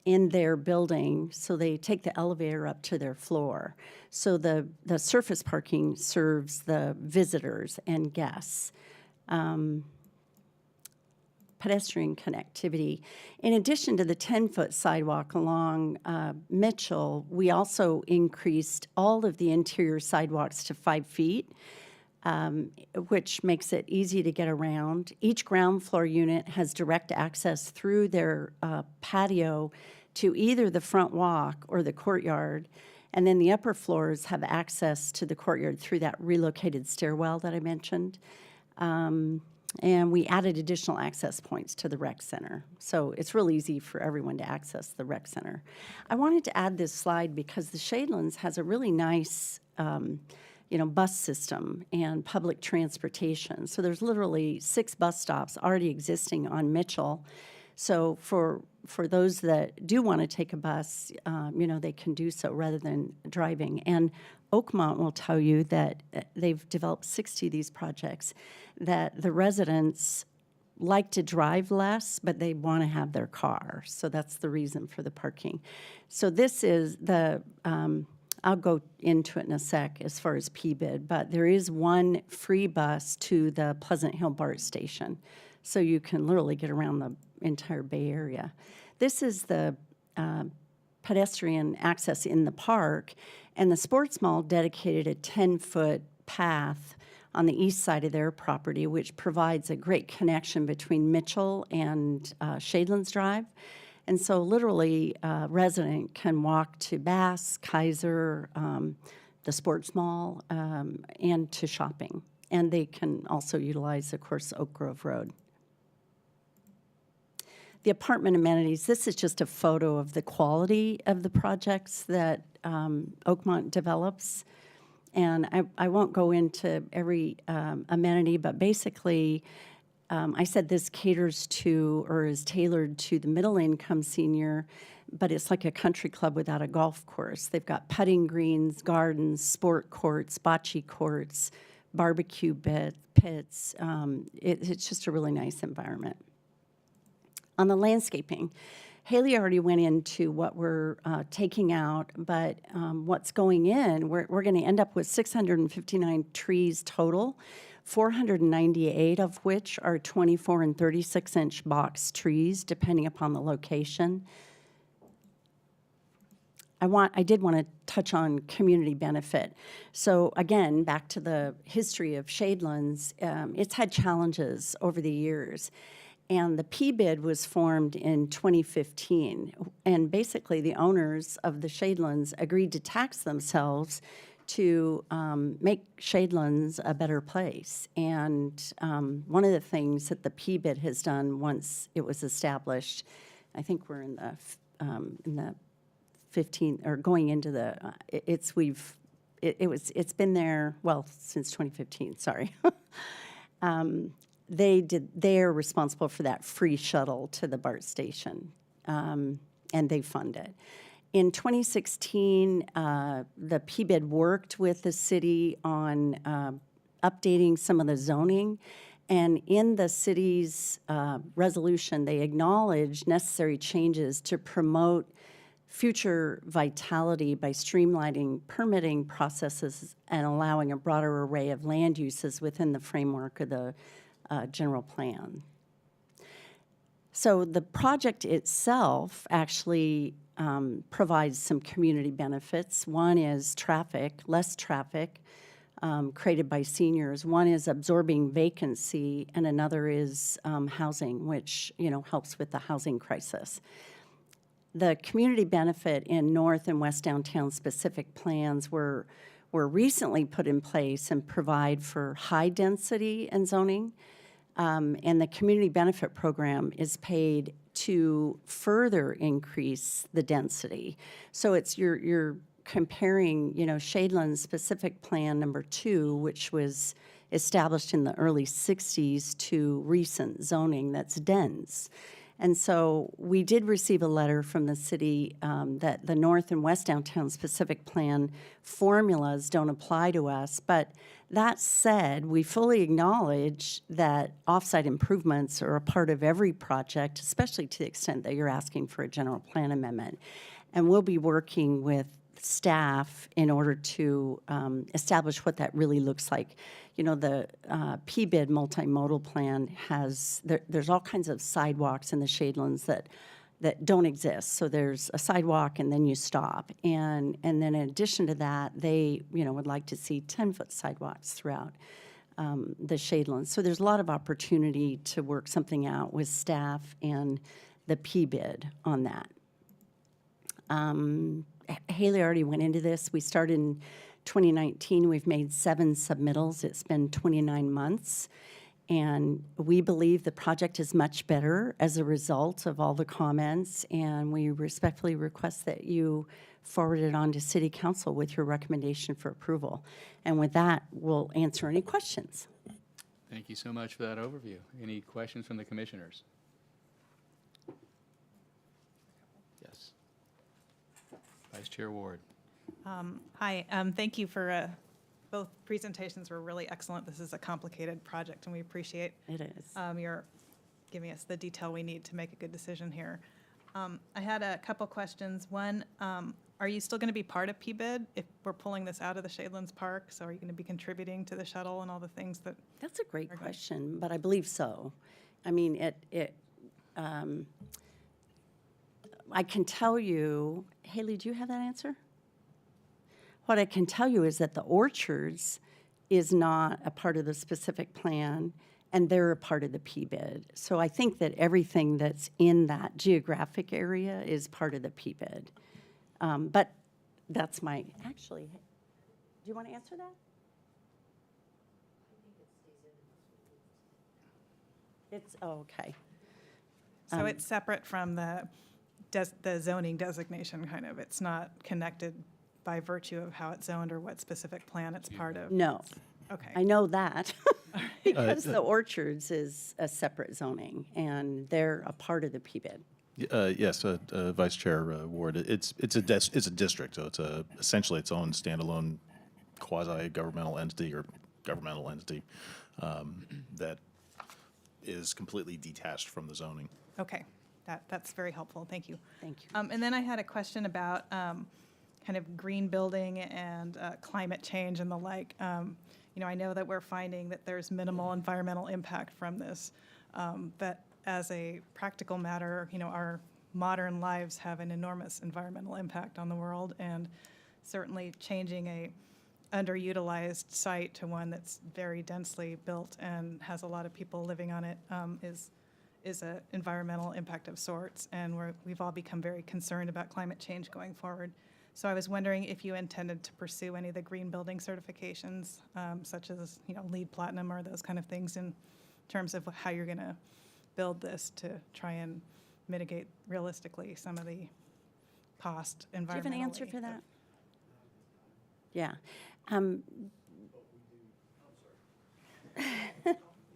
in their building, so they take the elevator up to their floor. So the surface parking serves the visitors and guests. Pedestrian connectivity. In addition to the 10-foot sidewalk along Mitchell, we also increased all of the interior sidewalks to 5 feet, which makes it easy to get around. Each ground floor unit has direct access through their patio to either the front walk or the courtyard, and then the upper floors have access to the courtyard through that relocated stairwell that I mentioned. And we added additional access points to the rec center. So it's real easy for everyone to access the rec center. I wanted to add this slide because the Shadelands has a really nice bus system and public transportation. So there's literally 6 bus stops already existing on Mitchell. So for those that do want to take a bus, they can do so rather than driving. And Oakmont will tell you that they've developed 60 of these projects, that the residents like to drive less, but they want to have their car. So that's the reason for the parking. So this is the, I'll go into it in a sec as far as PBID, but there is one free bus to the Pleasant Hill BART station. So you can literally get around the entire Bay Area. This is the pedestrian access in the park, and the sports mall dedicated a 10-foot path on the east side of their property, which provides a great connection between Mitchell and Shadelands Drive. And so literally a resident can walk to Bass, Kaiser, the sports mall, and to shopping. And they can also utilize, of course, Oak Grove Road. The apartment amenities, this is just a photo of the quality of the projects that Oakmont develops. And I won't go into every amenity, but basically, I said this caters to or is tailored to the middle-income senior, but it's like a country club without a golf course. They've got putting greens, gardens, sport courts, bocce courts, barbecue pits. It's just a really nice environment. On the landscaping, Haley already went into what we're taking out, but what's going in, we're going to end up with 659 trees total, 498 of which are 24 and 36-inch box trees, depending upon the location. I did want to touch on community benefit. So again, back to the history of Shadelands, it's had challenges over the years. And the PBID was formed in 2015. And basically, the owners of the Shadelands agreed to tax themselves to make Shadelands a better place. And one of the things that the PBID has done once it was established, I think we're in the 15 or going into the it's been there, well, since 2015, sorry. They're responsible for that free shuttle to the BART station, and they fund it. In 2016, the PBID worked with the city on updating some of the zoning, and in the city's resolution, they acknowledged necessary changes to promote future vitality by streamlining permitting processes and allowing a broader array of land uses within the framework of the general plan. So the project itself actually provides some community benefits. One is less traffic created by seniors. One is absorbing vacancy, and another is housing, which helps with the housing crisis. The community benefit in North and West Downtown specific plans were recently put in place and provide for high density and zoning. And the community benefit program is paid to further increase the density. So it's you're comparing, Shadelands specific plan number 2, which was established in the early 60s, to recent zoning that's dense. And so we did receive a letter from the city that the North and West Downtown specific plan formulas don't apply to us. But that said, we fully acknowledge that offsite improvements are a part of every project, especially to the extent that you're asking for a general plan amendment. And we'll be working with staff in order to establish what that really looks like. The PBID multimodal plan has, there's all kinds of sidewalks in the Shadelands that don't exist. So there's a sidewalk and then you stop. And then in addition to that, they, would like to see 10-foot sidewalks throughout the Shadelands. So there's a lot of opportunity to work something out with staff and the PBID on that. Haley already went into this. We started in 2019. We've made 7 submittals. It's been 29 months. And we believe the project is much better as a result of all the comments. And we respectfully request that you forward it on to City Council with your recommendation for approval. And with that, we'll answer any questions.
Thank you so much for that overview. Any questions from the commissioners? Yes. Vice Chair Ward.
Hi, thank you for both presentations were really excellent. This is a complicated project, and we appreciate
It is.
your giving us the detail we need to make a good decision here. I had a couple questions. One, are you still going to be part of PBID if we're pulling this out of the Shadelands Park? So are you going to be contributing to the shuttle and all the things that?
That's a great question, but I believe so. I mean, I can tell you, Haley, do you have that answer? What I can tell you is that the orchards is not a part of the specific plan, and they're a part of the PBID. So I think that everything that's in that geographic area is part of the PBID. But that's actually, do you want to answer that? Okay.
So it's separate from the zoning designation, kind of. It's not connected by virtue of how it's zoned or what specific plan it's part of?
No,
Okay.
I know that because the Orchards is a separate zoning and they're a part of the PBID.
Yes, Vice Chair Ward, it's a district, so it's essentially its own standalone quasi-governmental entity or governmental entity that is completely detached from the zoning.
Okay, that's very helpful, thank you.
Thank you.
And then I had a question about kind of green building and climate change and the like. You know, I know that we're finding that there's minimal environmental impact from this, but as a practical matter, you know, our modern lives have an enormous environmental impact on the world, and certainly changing a underutilized site to one that's very densely built and has a lot of people living on it is an environmental impact of sorts, and we've all become very concerned about climate change going forward. So I was wondering if you intended to pursue any of the green building certifications, such as, you know, LEED Platinum or those kind of things in terms of how you're going to build this to try and mitigate realistically some of the cost environmentally.
Do you have an answer for that? Yeah.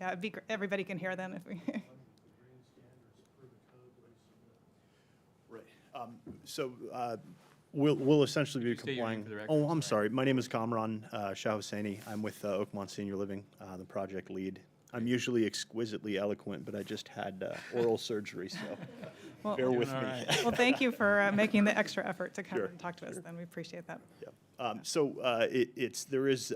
Yeah, it'd be everybody can hear then if we.
Right. So we'll essentially be
State your name
complying.
for the record,
Oh, I'm sorry. My name is Kamran Shah Hosseini. I'm with Oakmont Senior Living, the project lead. I'm usually exquisitely eloquent, but I just had oral surgery, so
Well,
bear with me.
Well, thank you for making the extra effort to come
Sure,
and talk to us then. We appreciate that.
Yeah. There is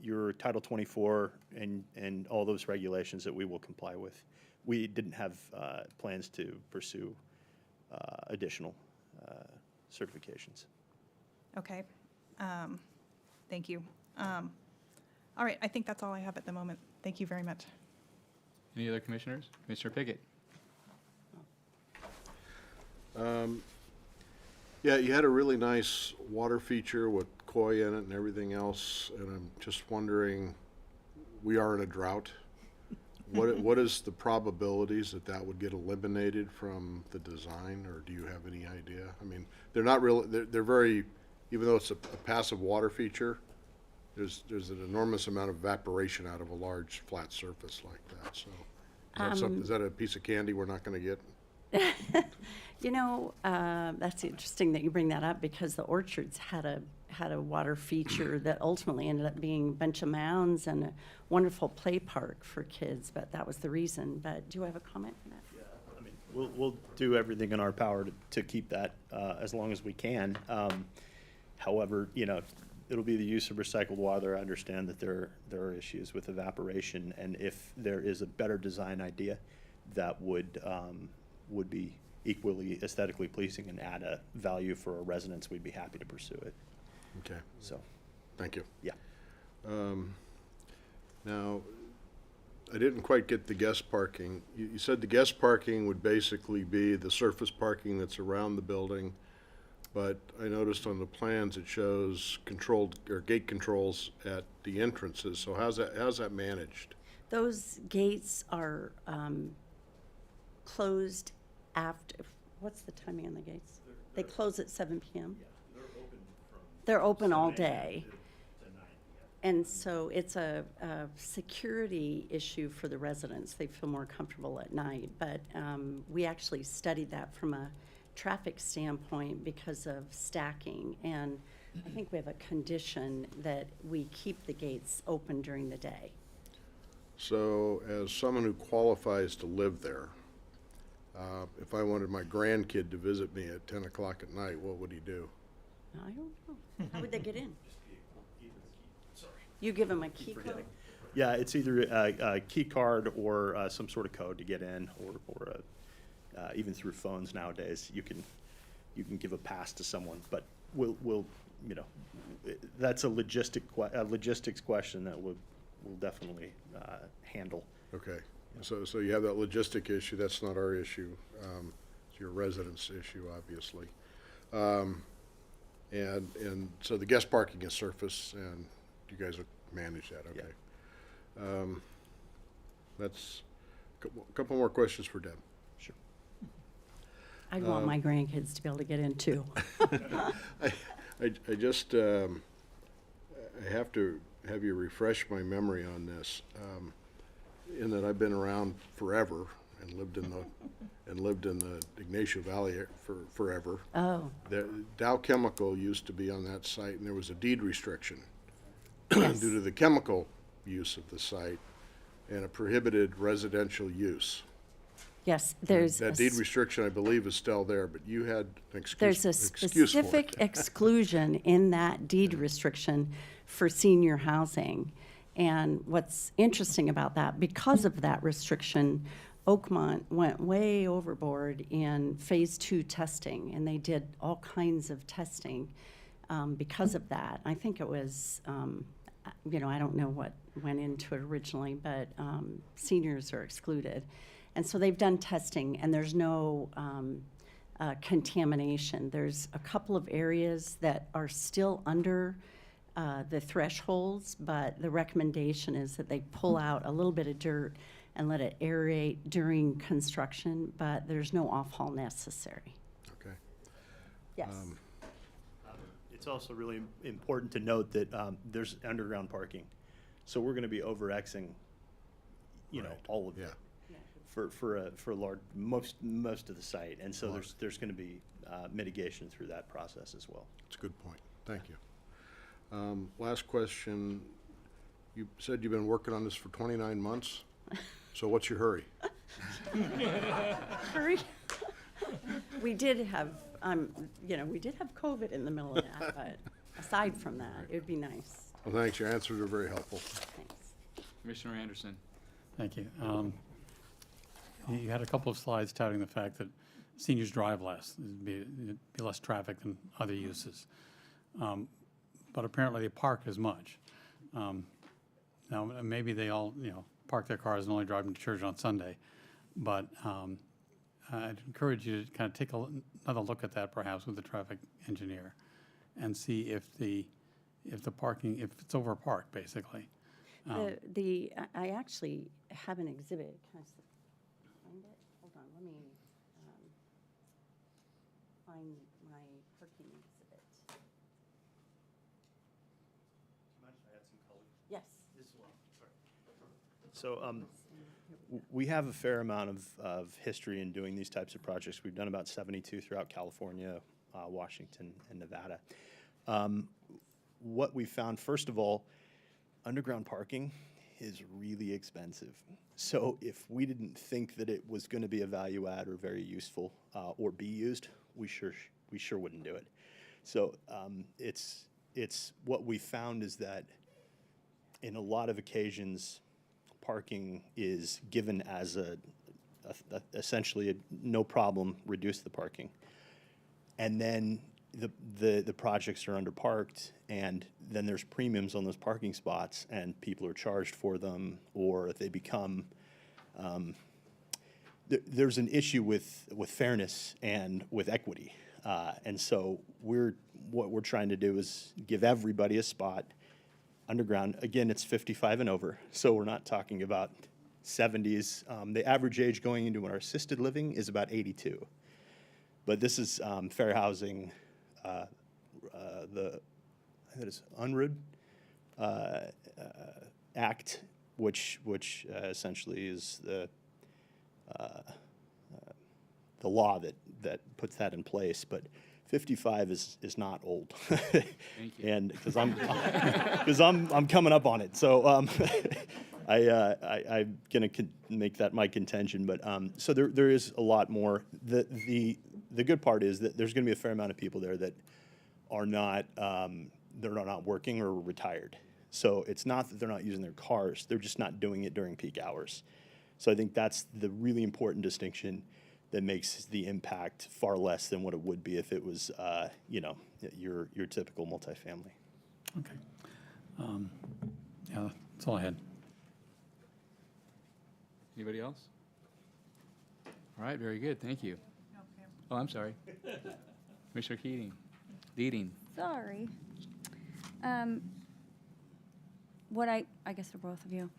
your Title 24 and all those regulations that we will comply with. We didn't have plans to pursue additional certifications.
Okay. Thank you. All right, I think that's all I have at the moment. Thank you very much.
Any other commissioners? Commissioner Pickett?
Yeah, you had a really nice water feature with koi in it and everything else, and I'm just wondering, we are in a drought. What is the probabilities that that would get eliminated from the design, or do you have any idea? I mean, they're not really, they're very, even though it's a passive water feature, there's an enormous amount of evaporation out of a large flat surface like that, so. Is that a piece of candy we're not gonna get?
You know, that's interesting that you bring that up because the Orchards had a water feature that ultimately ended up being a bunch of mounds and a wonderful play park for kids, but that was the reason. But do you have a comment on that?
I mean, we'll do everything in our power to keep that as long as we can. However, you know, it'll be the use of recycled water. I understand that there are issues with evaporation, and if there is a better design idea that would be equally aesthetically pleasing and add a value for our residents, we'd be happy to pursue it.
Okay,
So,
thank you.
yeah.
Now, I didn't quite get the guest parking. You said the guest parking would basically be the surface parking that's around the building, but I noticed on the plans it shows controlled, or gate controls at the entrances, so how's that managed?
Those gates are closed after, what's the timing on the gates? They close at 7 p.m.? They're open all day. And so it's a security issue for the residents. They feel more comfortable at night. But we actually studied that from a traffic standpoint because of stacking. And I think we have a condition that we keep the gates open during the day.
So as someone who qualifies to live there, if I wanted my grandkid to visit me at 10 o'clock at night, what would he do?
I don't know. How would they get in? You give them a key code?
Yeah, it's either a key card or some sort of code to get in, or even through phones nowadays, you can give a pass to someone. But we'll you know, that's a logistics question that we'll definitely handle.
Okay, so you have that logistic issue, that's not our issue, it's your residents' issue, obviously. And so the guest parking is surface, and you guys will manage that, okay. That's, a couple more questions for Deb.
Sure.
I'd want my grandkids to be able to get in too.
I just, I have to have you refresh my memory on this, in that I've been around forever and lived in the Ignacio Valley for forever.
Oh,
The Dow Chemical used to be on that site, and there was a deed restriction
yes.
due to the chemical use of the site and a prohibited residential use.
Yes, there's.
That
a
deed
s-
restriction, I believe, is still there, but you had an
There's a
excuse for
specific
it.
exclusion in that deed restriction for senior housing. And what's interesting about that, because of that restriction, Oakmont went way overboard in phase 2 testing, and they did all kinds of testing because of that. I think it was, I don't know what went into it originally, but seniors are excluded. And so they've done testing, and there's no contamination. There's a couple of areas that are still under the thresholds, but the recommendation is that they pull out a little bit of dirt and let it aerate during construction, but there's no off-haul necessary.
Okay.
Yes.
It's also really important to note that there's underground parking. So we're going to be over-Xing,
Right.
all of
Yeah.
it for a large, most of the site. And so there's going to be mitigation through that process as well.
It's a good point. Thank you. Last question. You said you've been working on this for 29 months? So what's your hurry?
Hurry. We did have, we did have COVID in the middle of that, but aside from that, it'd be nice.
Well, thanks. Your answers are very helpful.
Thanks.
Commissioner Anderson.
Thank you. You had a couple of slides touting the fact that seniors drive less, there'd be less traffic than other uses. But apparently they park as much. Now, maybe they all, park their cars and only drive them to church on Sunday. But I'd encourage you to kind of take another look at that perhaps with the traffic engineer and see if the parking, if it's overparked, basically.
I actually have an exhibit. Can I find it? Hold on, let me find my parking exhibit. Yes.
So we have a fair amount of history in doing these types of projects. We've done about 72 throughout California, Washington, and Nevada. What we found, first of all, underground parking is really expensive. So if we didn't think that it was going to be a value add or very useful or be used, we sure wouldn't do it. So it's what we found is that in a lot of occasions, parking is given as essentially a no problem, reduce the parking. And then the projects are underparked, and then there's premiums on those parking spots, and people are charged for them, or they become, there's an issue with fairness and with equity. And so what we're trying to do is give everybody a spot underground. Again, it's 55 and over, so we're not talking about 70s. The average age going into our assisted living is about 82. But this is fair housing, I think it's UNRUD Act, which essentially is the law that puts that in place. But 55 is not old.
Thank you.
And because I'm coming up on it, so I'm gonna make that my contention. But so there is a lot more. The good part is that there's gonna be a fair amount of people there that are not they're not working or retired. So it's not that they're not using their cars; they're just not doing it during peak hours. So I think that's the really important distinction that makes the impact far less than what it would be if it was, your typical multifamily.
Okay. Yeah, that's all I had.
Anybody else? All right, very good, thank you. Oh, I'm sorry. Commissioner Deeding.
Sorry. I guess for both of you,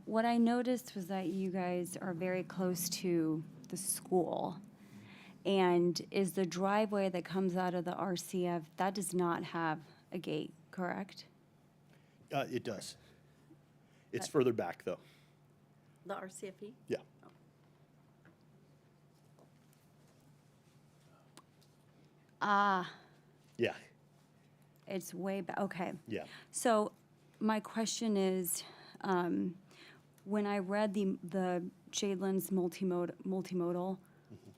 what I noticed was that you guys are very close to the school. And is the driveway that comes out of the RCF, that does not have a gate, correct?
It does. It's further back, though.
The RCFE?
Yeah.
Ah,
Yeah,
it's way back, okay.
yeah.
So my question is, when I read the Shadelands multimodal,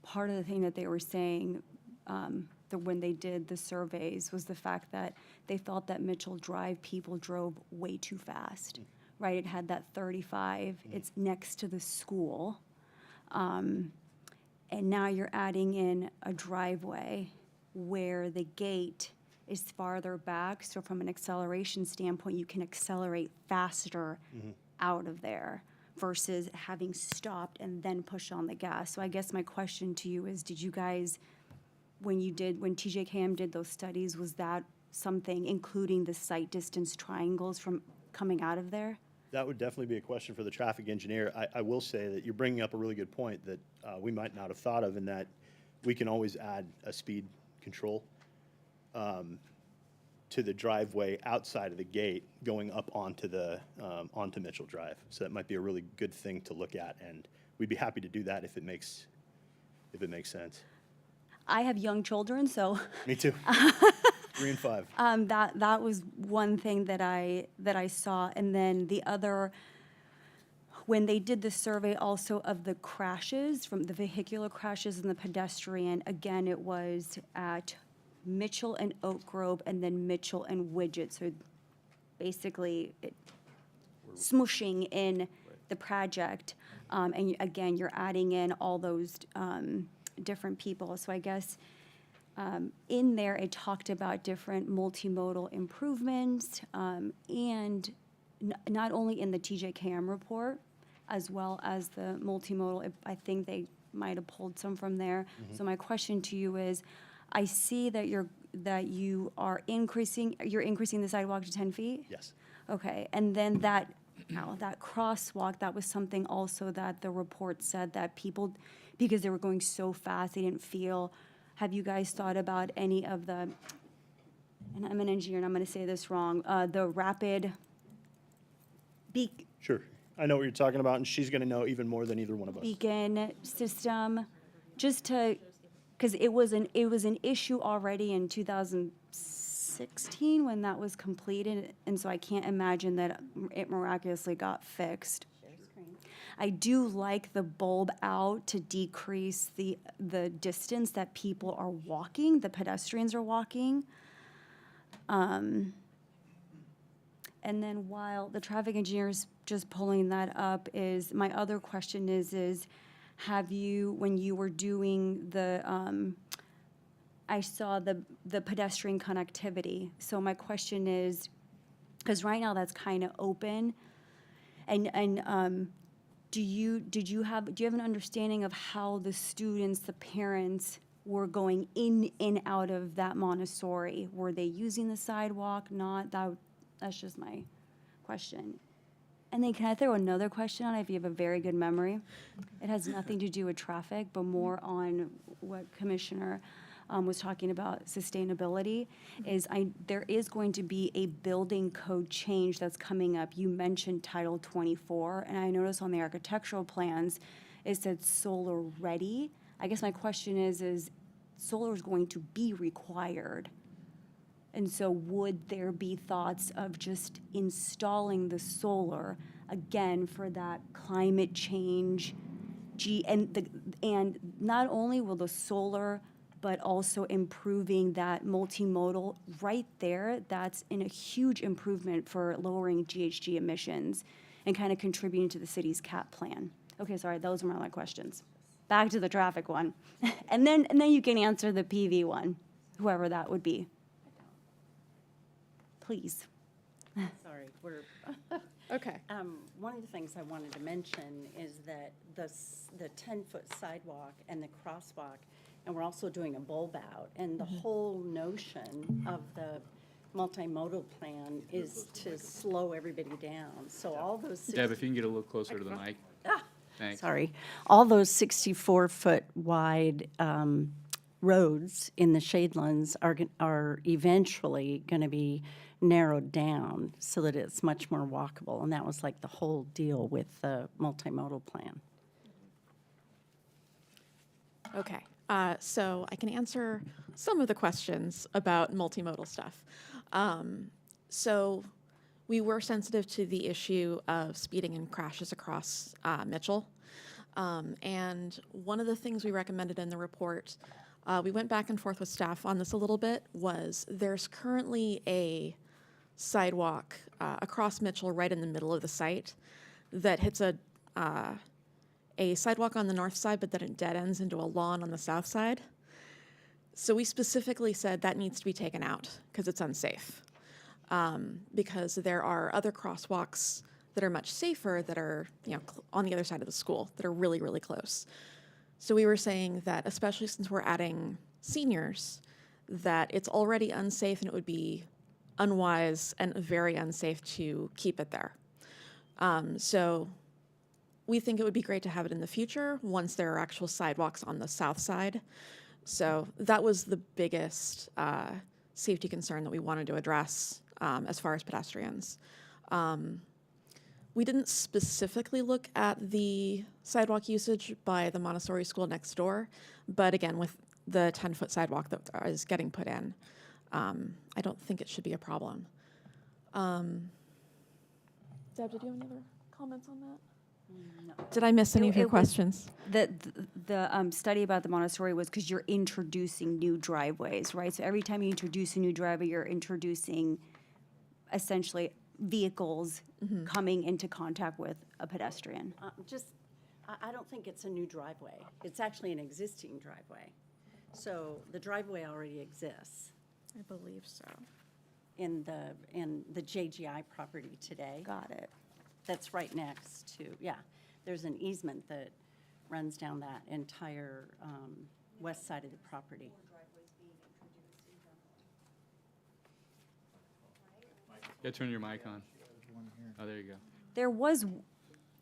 part of the thing that they were saying, that when they did the surveys, was the fact that they felt that Mitchell Drive people drove way too fast, right? It had that 35, it's next to the school. And now you're adding in a driveway where the gate is farther back, so from an acceleration standpoint, you can accelerate faster out of there versus having stopped and then push on the gas. So I guess my question to you is, did you guys, when TJKM did those studies, was that something, including the sight distance triangles from coming out of there?
That would definitely be a question for the traffic engineer. I will say that you're bringing up a really good point that we might not have thought of, in that we can always add a speed control to the driveway outside of the gate going up onto onto Mitchell Drive. So that might be a really good thing to look at, and we'd be happy to do that if it makes sense.
I have young children, so
Me too. 3 and 5.
that was one thing that I saw. And then the other, when they did the survey also of the crashes, from the vehicular crashes and the pedestrian, again, it was at Mitchell and Oak Grove and then Mitchell and Widget. So basically, smushing in the project. And again, you're adding in all those different people. So I guess in there, it talked about different multimodal improvements, and not only in the TJKM report, as well as the multimodal. I think they might have pulled some from there. So my question to you is, I see that you're increasing the sidewalk to 10 feet?
Yes.
Okay, and then that crosswalk, that was something also that the report said that people, because they were going so fast, they didn't feel. Have you guys thought about any of the, and I'm an engineer and I'm gonna say this wrong, the rapid
Sure. I know what you're talking about, and she's going to know even more than either one of us.
beacon system, just to, because it was an issue already in 2016 when that was completed, and so I can't imagine that it miraculously got fixed. I do like the bulb out to decrease the distance that people are walking, the pedestrians are walking. And then while the traffic engineer's just pulling that up, is my other question is have you, when you were doing the, I saw the pedestrian connectivity. So my question is, because right now that's kind of open, and do you have an understanding of how the students, the parents, were going in and out of that Montessori? Were they using the sidewalk? Not? That's just my question. And then can I throw another question on it if you have a very good memory? It has nothing to do with traffic, but more on what Commissioner was talking about, sustainability, is there is going to be a building code change that's coming up. You mentioned Title 24, and I noticed on the architectural plans, it said solar ready. I guess my question is solar is going to be required. And so would there be thoughts of just installing the solar, again, for that climate change? And not only will the solar, but also improving that multimodal right there, that's a huge improvement for lowering GHG emissions and kind of contributing to the city's CAP plan. Okay, sorry, those were my questions. Back to the traffic one. And then you can answer the PV one, whoever that would be. Please.
Sorry, we're,
Okay.
one of the things I wanted to mention is that the 10-foot sidewalk and the crosswalk, and we're also doing a bulb out, and the whole notion of the multimodal plan is to slow everybody down. So all those.
Deb, if you can get a little closer to the mic. Thanks.
sorry, all those 64-foot wide roads in the shadelands are eventually going to be narrowed down so that it's much more walkable. And that was like the whole deal with the multimodal plan.
Okay, so I can answer some of the questions about multimodal stuff. So we were sensitive to the issue of speeding and crashes across Mitchell. And one of the things we recommended in the report, we went back and forth with staff on this a little bit, was there's currently a sidewalk across Mitchell right in the middle of the site that hits a sidewalk on the north side, but then it dead ends into a lawn on the south side. So we specifically said that needs to be taken out because it's unsafe. Because there are other crosswalks that are much safer that are, on the other side of the school that are really, really close. So we were saying that, especially since we're adding seniors, that it's already unsafe and it would be unwise and very unsafe to keep it there. So we think it would be great to have it in the future once there are actual sidewalks on the south side. So that was the biggest safety concern that we wanted to address as far as pedestrians. We didn't specifically look at the sidewalk usage by the Montessori school next door, but again, with the 10-foot sidewalk that is getting put in, I don't think it should be a problem. Deb, did you have any other comments on that?
No.
Did I miss any of your
It was-
questions?
The study about the Montessori was because you're introducing new driveways, right? So every time you introduce a new driveway, you're introducing essentially vehicles coming into contact with a pedestrian.
I don't think it's a new driveway. It's actually an existing driveway. So the driveway already exists
I believe so.
in the JGI property today.
Got it.
That's right next to, there's an easement that runs down that entire west side of the property.
Yeah, turn your mic on. Oh, there you go.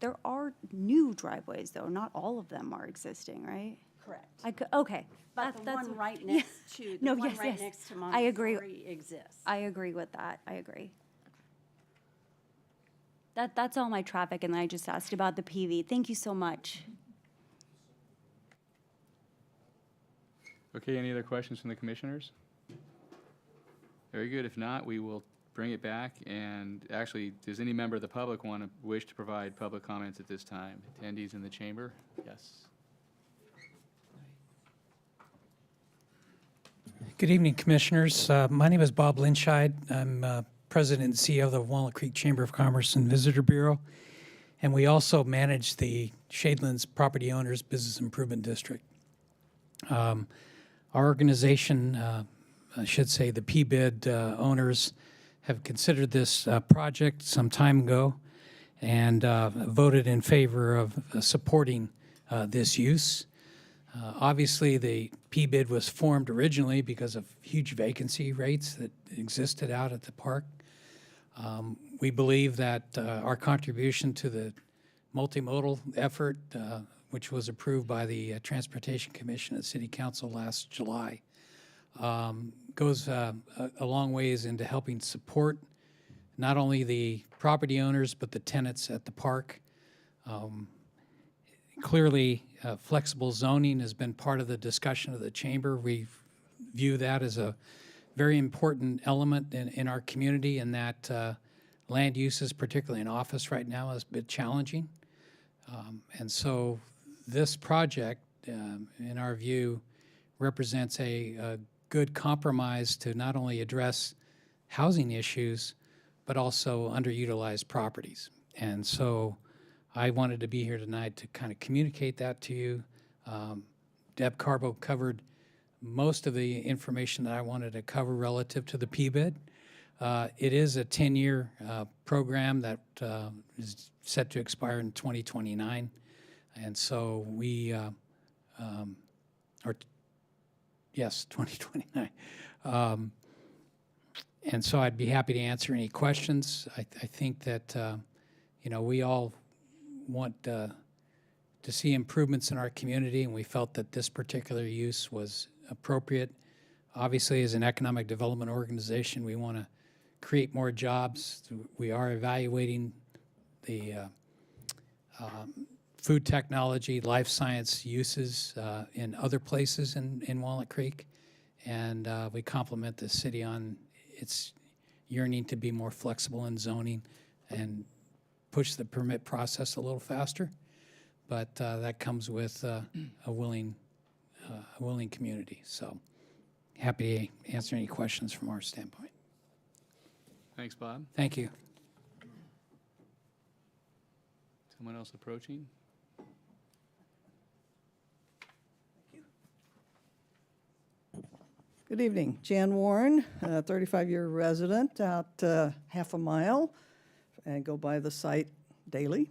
There are new driveways, though. Not all of them are existing, right?
Correct.
Okay.
But the
That's
one right next to,
No,
the one
yes,
right
yes.
next to
I agree.
Montessori exists.
I agree with that. I agree. That's all my traffic, and then I just asked about the PV. Thank you so much.
Okay, any other questions from the commissioners? Very good. If not, we will bring it back. And actually, does any member of the public wish to provide public comments at this time? Attendees in the chamber? Yes.
Good evening, Commissioners. My name is Bob Linscheid. I'm President and CEO of the Walnut Creek Chamber of Commerce and Visitor Bureau, and we also manage the Shadelands Property Owners Business Improvement District. Our organization, I should say the PBID owners, have considered this project some time ago and voted in favor of supporting this use. Obviously, the PBID was formed originally because of huge vacancy rates that existed out at the park. We believe that our contribution to the multimodal effort, which was approved by the Transportation Commission and City Council last July, goes a long ways into helping support not only the property owners but the tenants at the park. Clearly, flexible zoning has been part of the discussion of the chamber. We view that as a very important element in our community, and that land uses, particularly in office right now, is a bit challenging. And so this project, in our view, represents a good compromise to not only address housing issues, but also underutilized properties. And so I wanted to be here tonight to kind of communicate that to you. Deb Carbo covered most of the information that I wanted to cover relative to the PBID. It is a 10-year program that is set to expire in 2029. And so we, yes, 2029. And so I'd be happy to answer any questions. I think that, we all want to see improvements in our community, and we felt that this particular use was appropriate. Obviously, as an economic development organization, we want to create more jobs. We are evaluating the food technology, life science uses in other places in Walnut Creek, and we compliment the city on its yearning to be more flexible in zoning and push the permit process a little faster. But that comes with a willing community. So happy to answer any questions from our standpoint.
Thanks, Bob.
Thank you.
Someone else approaching?
Good evening. Jan Warren, 35-year resident out half a mile, and go by the site daily.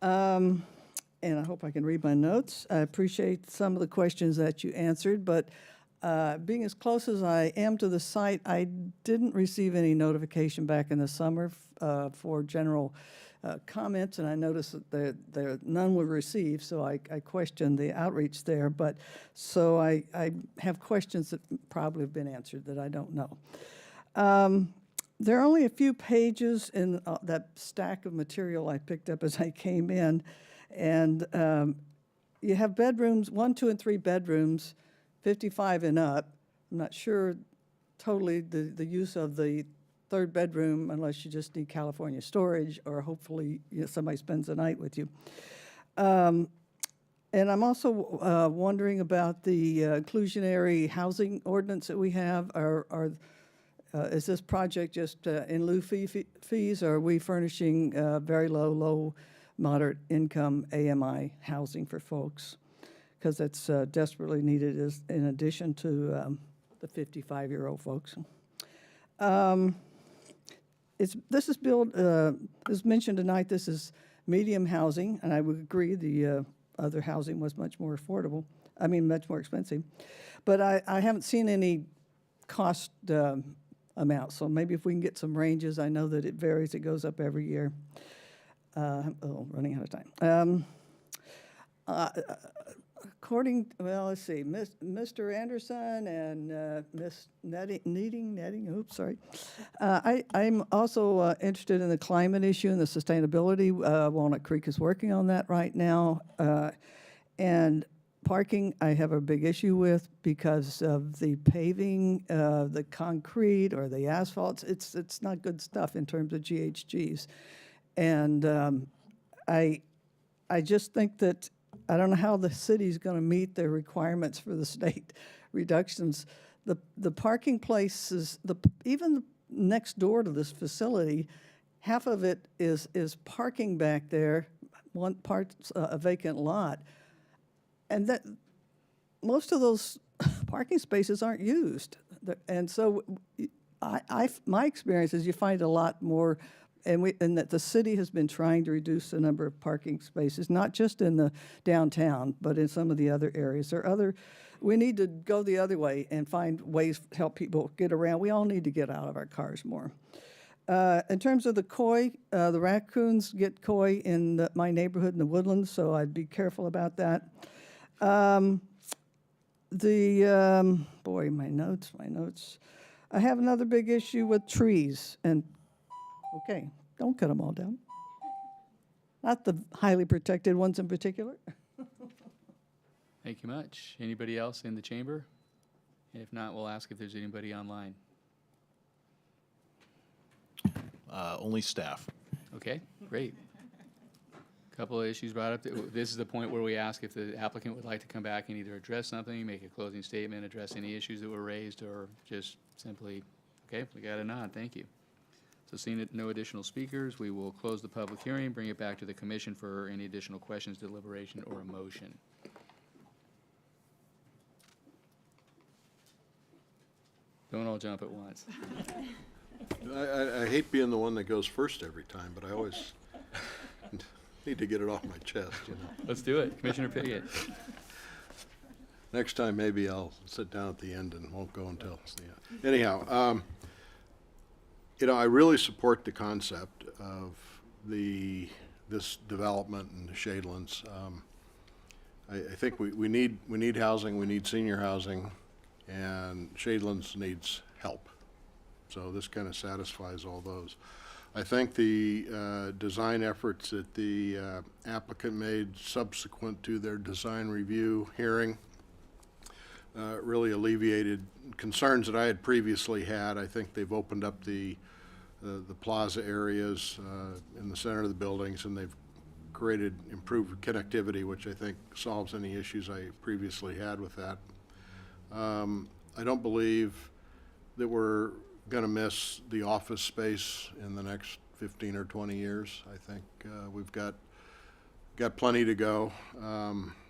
And I hope I can read my notes. I appreciate some of the questions that you answered, but being as close as I am to the site, I didn't receive any notification back in the summer for general comments, and I noticed that there none were received, so I questioned the outreach there. But so I have questions that probably have been answered that I don't know. There are only a few pages in that stack of material I picked up as I came in, and you have bedrooms, 1, 2, and 3 bedrooms, 55 and up. I'm not sure totally the use of the third bedroom unless you just need California storage, or hopefully somebody spends the night with you. And I'm also wondering about the inclusionary housing ordinance that we have. Is this project just in lieu fees, or are we furnishing very low, moderate income AMI housing for folks? Because it's desperately needed in addition to the 55-year-old folks. This is built, as mentioned tonight, this is medium housing, and I would agree the other housing was much more affordable, much more expensive. But I haven't seen any cost amounts, so maybe if we can get some ranges. I know that it varies, it goes up every year. Running out of time. Let's see, Mr. Anderson and Miss Netting, oops, sorry. I'm also interested in the climate issue and the sustainability. Walnut Creek is working on that right now. And parking, I have a big issue with because of the paving, the concrete or the asphalt. It's not good stuff in terms of GHGs. And I just think that I don't know how the city's going to meet their requirements for the state reductions. The parking places, even next door to this facility, half of it is parking back there. One part's a vacant lot, and that most of those parking spaces aren't used. And so, my experience is you find a lot more. And that the city has been trying to reduce the number of parking spaces, not just in the downtown, but in some of the other areas. We need to go the other way and find ways to help people get around. We all need to get out of our cars more. In terms of the koi, the raccoons get koi in my neighborhood in the Woodlands, so I'd be careful about that. My notes. I have another big issue with trees, and okay, don't cut them all down. Not the highly protected ones in particular.
Thank you much. Anybody else in the chamber? If not, we'll ask if there's anybody online.
Only staff.
Okay, great. Couple of issues brought up. This is the point where we ask if the applicant would like to come back and either address something, make a closing statement, address any issues that were raised, or just simply, okay, we got a nod, thank you. So seeing no additional speakers, we will close the public hearing, bring it back to the commission for any additional questions, deliberation, or a motion. Don't all jump at once.
I hate being the one that goes first every time, but I always need to get it off my chest,
Let's do it. Commissioner Piggott.
Next time, maybe I'll sit down at the end and won't go until the end. Anyhow, I really support the concept of this development in the Shadelands. I think we need housing, we need senior housing, and Shadelands needs help. So this kind of satisfies all those. I think the design efforts that the applicant made subsequent to their design review hearing really alleviated concerns that I had previously had. I think they've opened up the plaza areas in the center of the buildings, and they've created improved connectivity, which I think solves any issues I previously had with that. I don't believe that we're going to miss the office space in the next 15 or 20 years. I think we've got plenty to go.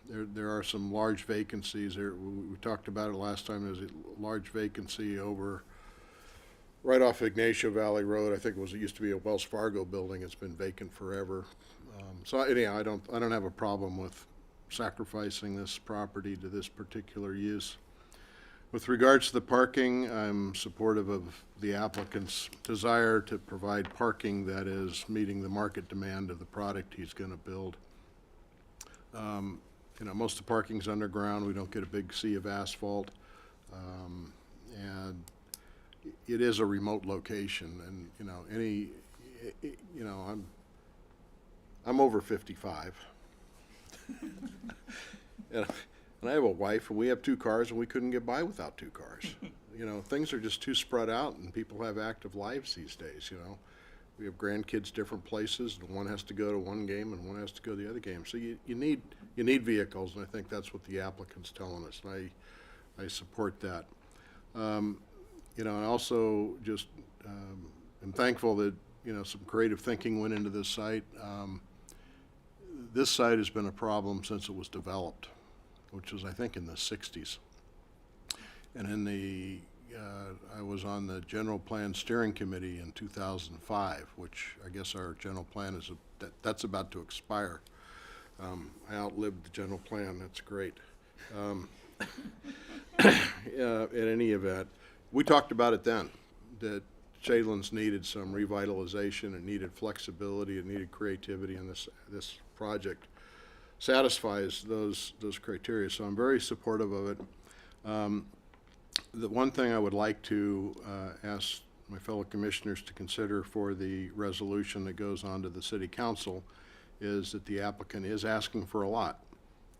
There are some large vacancies. We talked about it last time. There's a large vacancy over right off Ignacio Valley Road. I think it used to be a Wells Fargo building. It's been vacant forever. So anyhow, I don't have a problem with sacrificing this property to this particular use. With regards to the parking, I'm supportive of the applicant's desire to provide parking that is meeting the market demand of the product he's going to build. You know, most of the parking's underground. We don't get a big sea of asphalt. And it is a remote location, and I'm over 55. And I have a wife, and we have 2 cars, and we couldn't get by without 2 cars. You know, things are just too spread out, and people have active lives these days, you know. We have grandkids different places, and one has to go to one game and one has to go to the other game. So you need vehicles, and I think that's what the applicant's telling us, and I support that. You know, and also just am thankful that, you know, some creative thinking went into this site. This site has been a problem since it was developed, which was, I think, in the 60s. And I was on the General Plan Steering Committee in 2005, which I guess our general plan that's about to expire. I outlived the general plan. That's great. In any event, we talked about it then, that Shadelands needed some revitalization, it needed flexibility, it needed creativity, and this project satisfies those criteria. So I'm very supportive of it. The one thing I would like to ask my fellow commissioners to consider for the resolution that goes on to the city council is that the applicant is asking for a lot.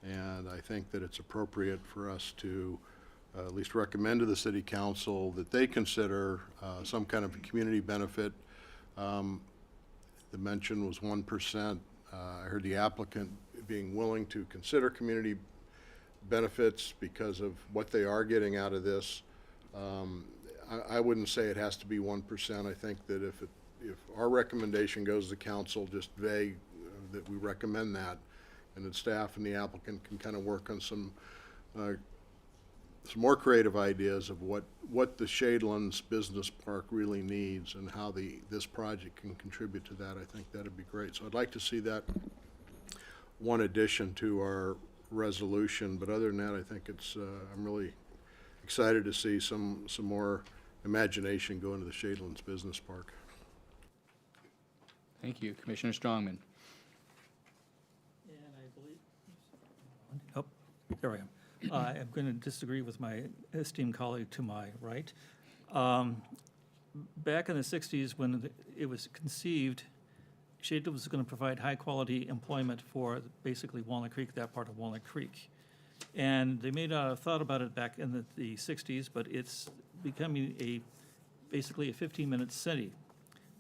And I think that it's appropriate for us to at least recommend to the city council that they consider some kind of a community benefit. The mention was 1%. I heard the applicant being willing to consider community benefits because of what they are getting out of this. I wouldn't say it has to be 1%. I think that if our recommendation goes to council, just vague, that we recommend that, and that staff and the applicant can kind of work on some more creative ideas of what the Shadelands Business Park really needs and how this project can contribute to that. I think that'd be great. So I'd like to see that one addition to our resolution, but other than that, I think it's I'm really excited to see some more imagination go into the Shadelands Business Park.
Thank you. Commissioner Strongman.
And I believe, oh, there I am. I'm going to disagree with my esteemed colleague to my right. Back in the 60s, when it was conceived, Shadelands was going to provide high-quality employment for basically Walnut Creek, that part of Walnut Creek. And they may not have thought about it back in the 60s, but it's becoming basically a 15-minute city,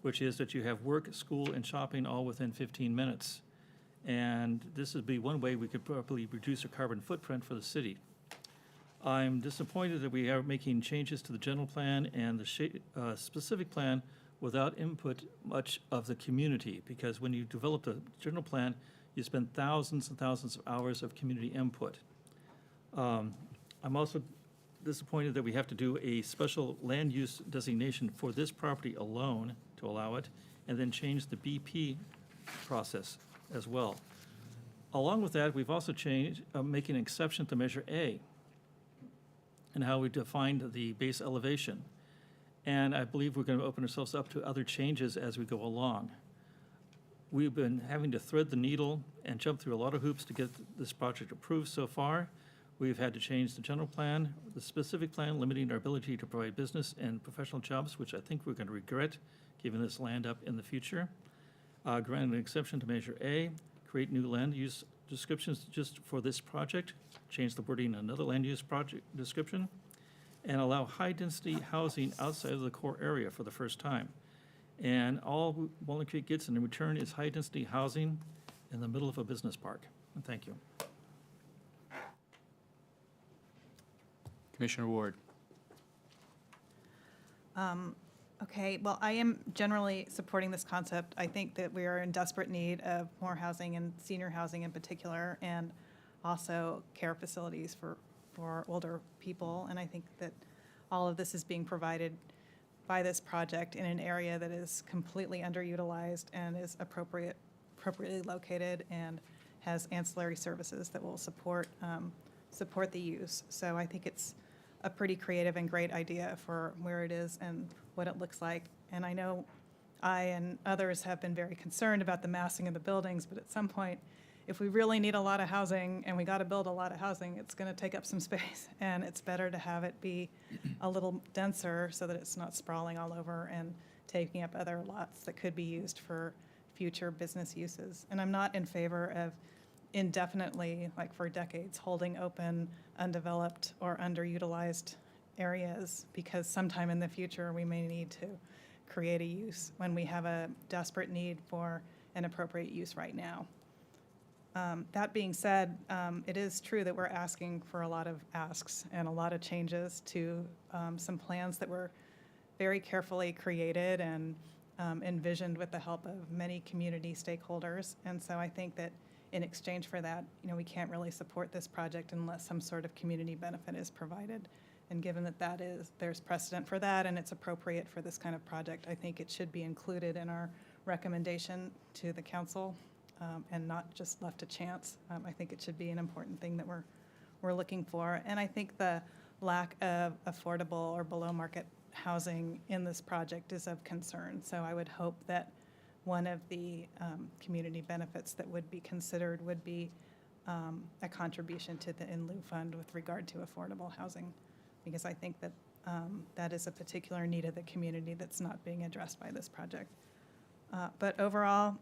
which is that you have work, school, and shopping all within 15 minutes. And this would be one way we could probably reduce our carbon footprint for the city. I'm disappointed that we are making changes to the general plan and the specific plan without input much of the community, because when you develop the general plan, you spend thousands and thousands of hours of community input. I'm also disappointed that we have to do a special land use designation for this property alone to allow it, and then change the BP process as well. Along with that, we've also changed, making an exception to Measure A and how we defined the base elevation. And I believe we're going to open ourselves up to other changes as we go along. We've been having to thread the needle and jump through a lot of hoops to get this project approved so far. We've had to change the general plan, the specific plan, limiting our ability to provide business and professional jobs, which I think we're going to regret giving this land up in the future. Grant an exception to Measure A, create new land use descriptions just for this project, change the wording in another land use project description, and allow high-density housing outside of the core area for the first time. And all Walnut Creek gets in return is high-density housing in the middle of a business park. And thank you.
Commissioner Ward.
Okay, well, I am generally supporting this concept. I think that we are in desperate need of more housing and senior housing in particular, and also care facilities for older people. And I think that all of this is being provided by this project in an area that is completely underutilized and is appropriately located and has ancillary services that will support the use. So I think it's a pretty creative and great idea for where it is and what it looks like. And I know I and others have been very concerned about the massing of the buildings, but at some point, if we really need a lot of housing and we got to build a lot of housing, it's going to take up some space. And it's better to have it be a little denser so that it's not sprawling all over and taking up other lots that could be used for future business uses. And I'm not in favor of indefinitely, like for decades, holding open, undeveloped, or underutilized areas, because sometime in the future we may need to create a use when we have a desperate need for an appropriate use right now. That being said, it is true that we're asking for a lot of asks and a lot of changes to some plans that were very carefully created and envisioned with the help of many community stakeholders. And so I think that in exchange for that, we can't really support this project unless some sort of community benefit is provided. And given that there's precedent for that and it's appropriate for this kind of project, I think it should be included in our recommendation to the council and not just left to chance. I think it should be an important thing that we're looking for. And I think the lack of affordable or below market housing in this project is of concern. So I would hope that one of the community benefits that would be considered would be a contribution to the in lieu fund with regard to affordable housing, because I think that that is a particular need of the community that's not being addressed by this project. But overall,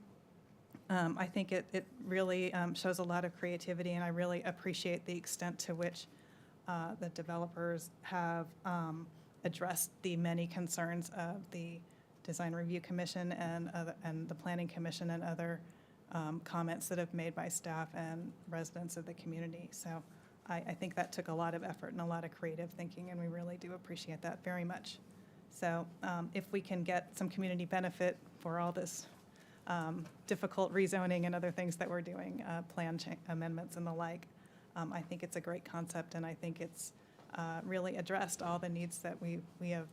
I think it really shows a lot of creativity, and I really appreciate the extent to which the developers have addressed the many concerns of the Design Review Commission and the Planning Commission and other comments that have made by staff and residents of the community. So I think that took a lot of effort and a lot of creative thinking, and we really do appreciate that very much. So if we can get some community benefit for all this difficult rezoning and other things that we're doing, plan amendments and the like, I think it's a great concept, and I think it's really addressed all the needs that we have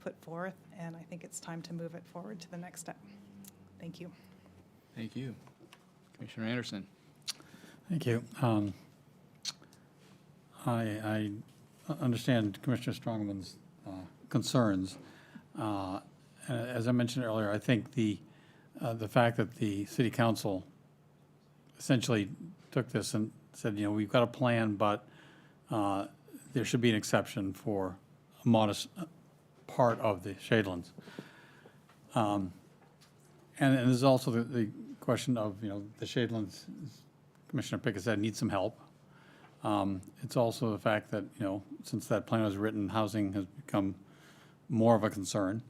put forth, and I think it's time to move it forward to the next step. Thank you.
Thank you. Commissioner Anderson.
Thank you. I understand Commissioner Strongman's concerns. As I mentioned earlier, I think the fact that the City Council essentially took this and said, we've got a plan, but there should be an exception for a modest part of the shadelands. And there's also the question of, the shadelands, as Commissioner Pickett said, need some help. It's also the fact that, since that plan was written, housing has become more of a concern.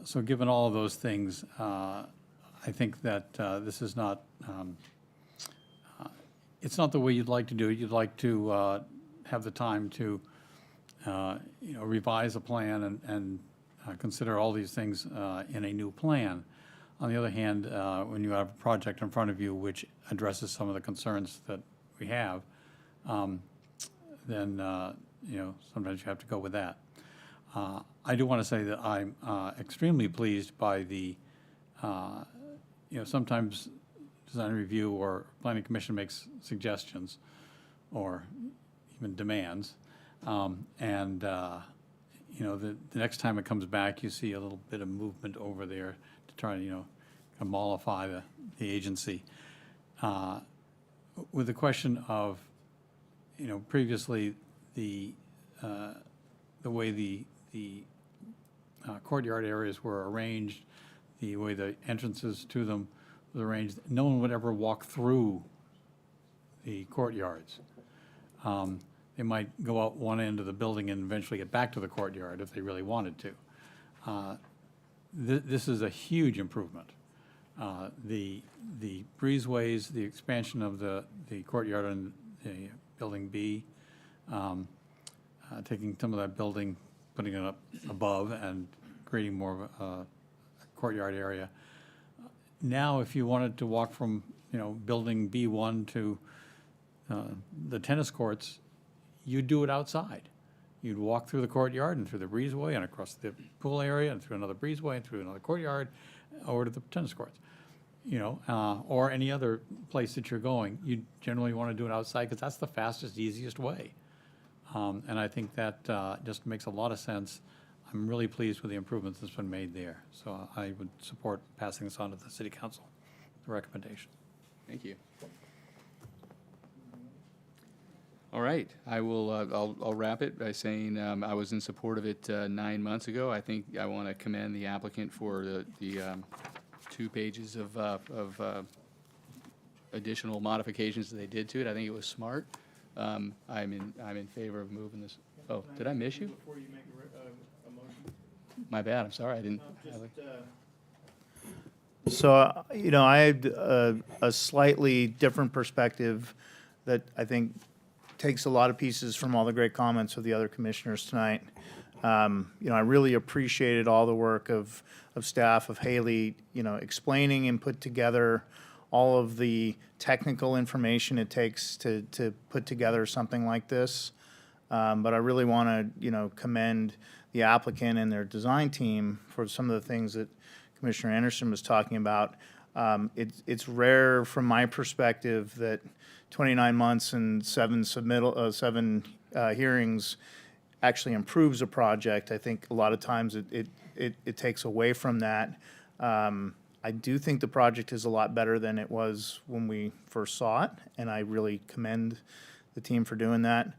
So given all of those things, I think that this is not, it's not the way you'd like to do it. You'd like to have the time to, revise a plan and consider all these things in a new plan. On the other hand, when you have a project in front of you which addresses some of the concerns that we have, then, sometimes you have to go with that. I do want to say that I'm extremely pleased by the, sometimes Design Review or Planning Commission makes suggestions or even demands. The next time it comes back, you see a little bit of movement over there to try to, mollify the agency. With the question of, previously, the way the courtyard areas were arranged, the way the entrances to them was arranged, no one would ever walk through the courtyards. They might go out one end of the building and eventually get back to the courtyard if they really wanted to. This is a huge improvement. The breezeways, the expansion of the courtyard on the building B, taking some of that building, putting it up above and creating more of a courtyard area. Now, if you wanted to walk from, building B1 to the tennis courts, you'd do it outside. You'd walk through the courtyard and through the breezeway and across the pool area and through another breezeway and through another courtyard over to the tennis courts. Or any other place that you're going, you generally want to do it outside because that's the fastest, easiest way. And I think that just makes a lot of sense. I'm really pleased with the improvements that's been made there. So I would support passing this on to the City Council, the recommendation.
Thank you. All right, I will, I'll wrap it by saying I was in support of it 9 months ago. I think I want to commend the applicant for the 2 pages of additional modifications that they did to it. I think it was smart. I'm in favor of moving this. Oh, did I miss you?
Before you make a motion?
My bad, I'm sorry, I didn't.
So, I had a slightly different perspective that I think takes a lot of pieces from all the great comments of the other commissioners tonight. I really appreciated all the work of staff, of Haley, explaining and put together all of the technical information it takes to put together something like this. But I really want to, commend the applicant and their design team for some of the things that Commissioner Anderson was talking about. It's rare from my perspective that 29 months and 7 hearings actually improves a project. I think a lot of times it takes away from that. I do think the project is a lot better than it was when we first saw it, and I really commend the team for doing that.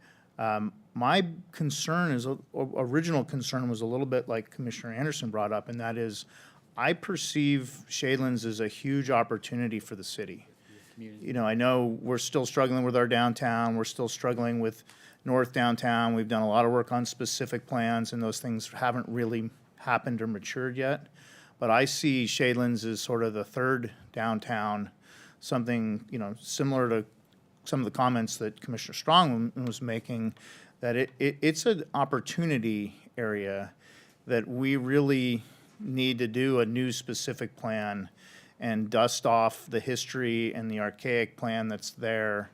My concern original concern was a little bit like Commissioner Anderson brought up, and that is I perceive Shadelands as a huge opportunity for the city. I know we're still struggling with our downtown. We're still struggling with North Downtown. We've done a lot of work on specific plans, and those things haven't really happened or matured yet. But I see Shadelands as sort of the third downtown, something, similar to some of the comments that Commissioner Strong was making, that it's an opportunity area that we really need to do a new specific plan and dust off the history and the archaic plan that's there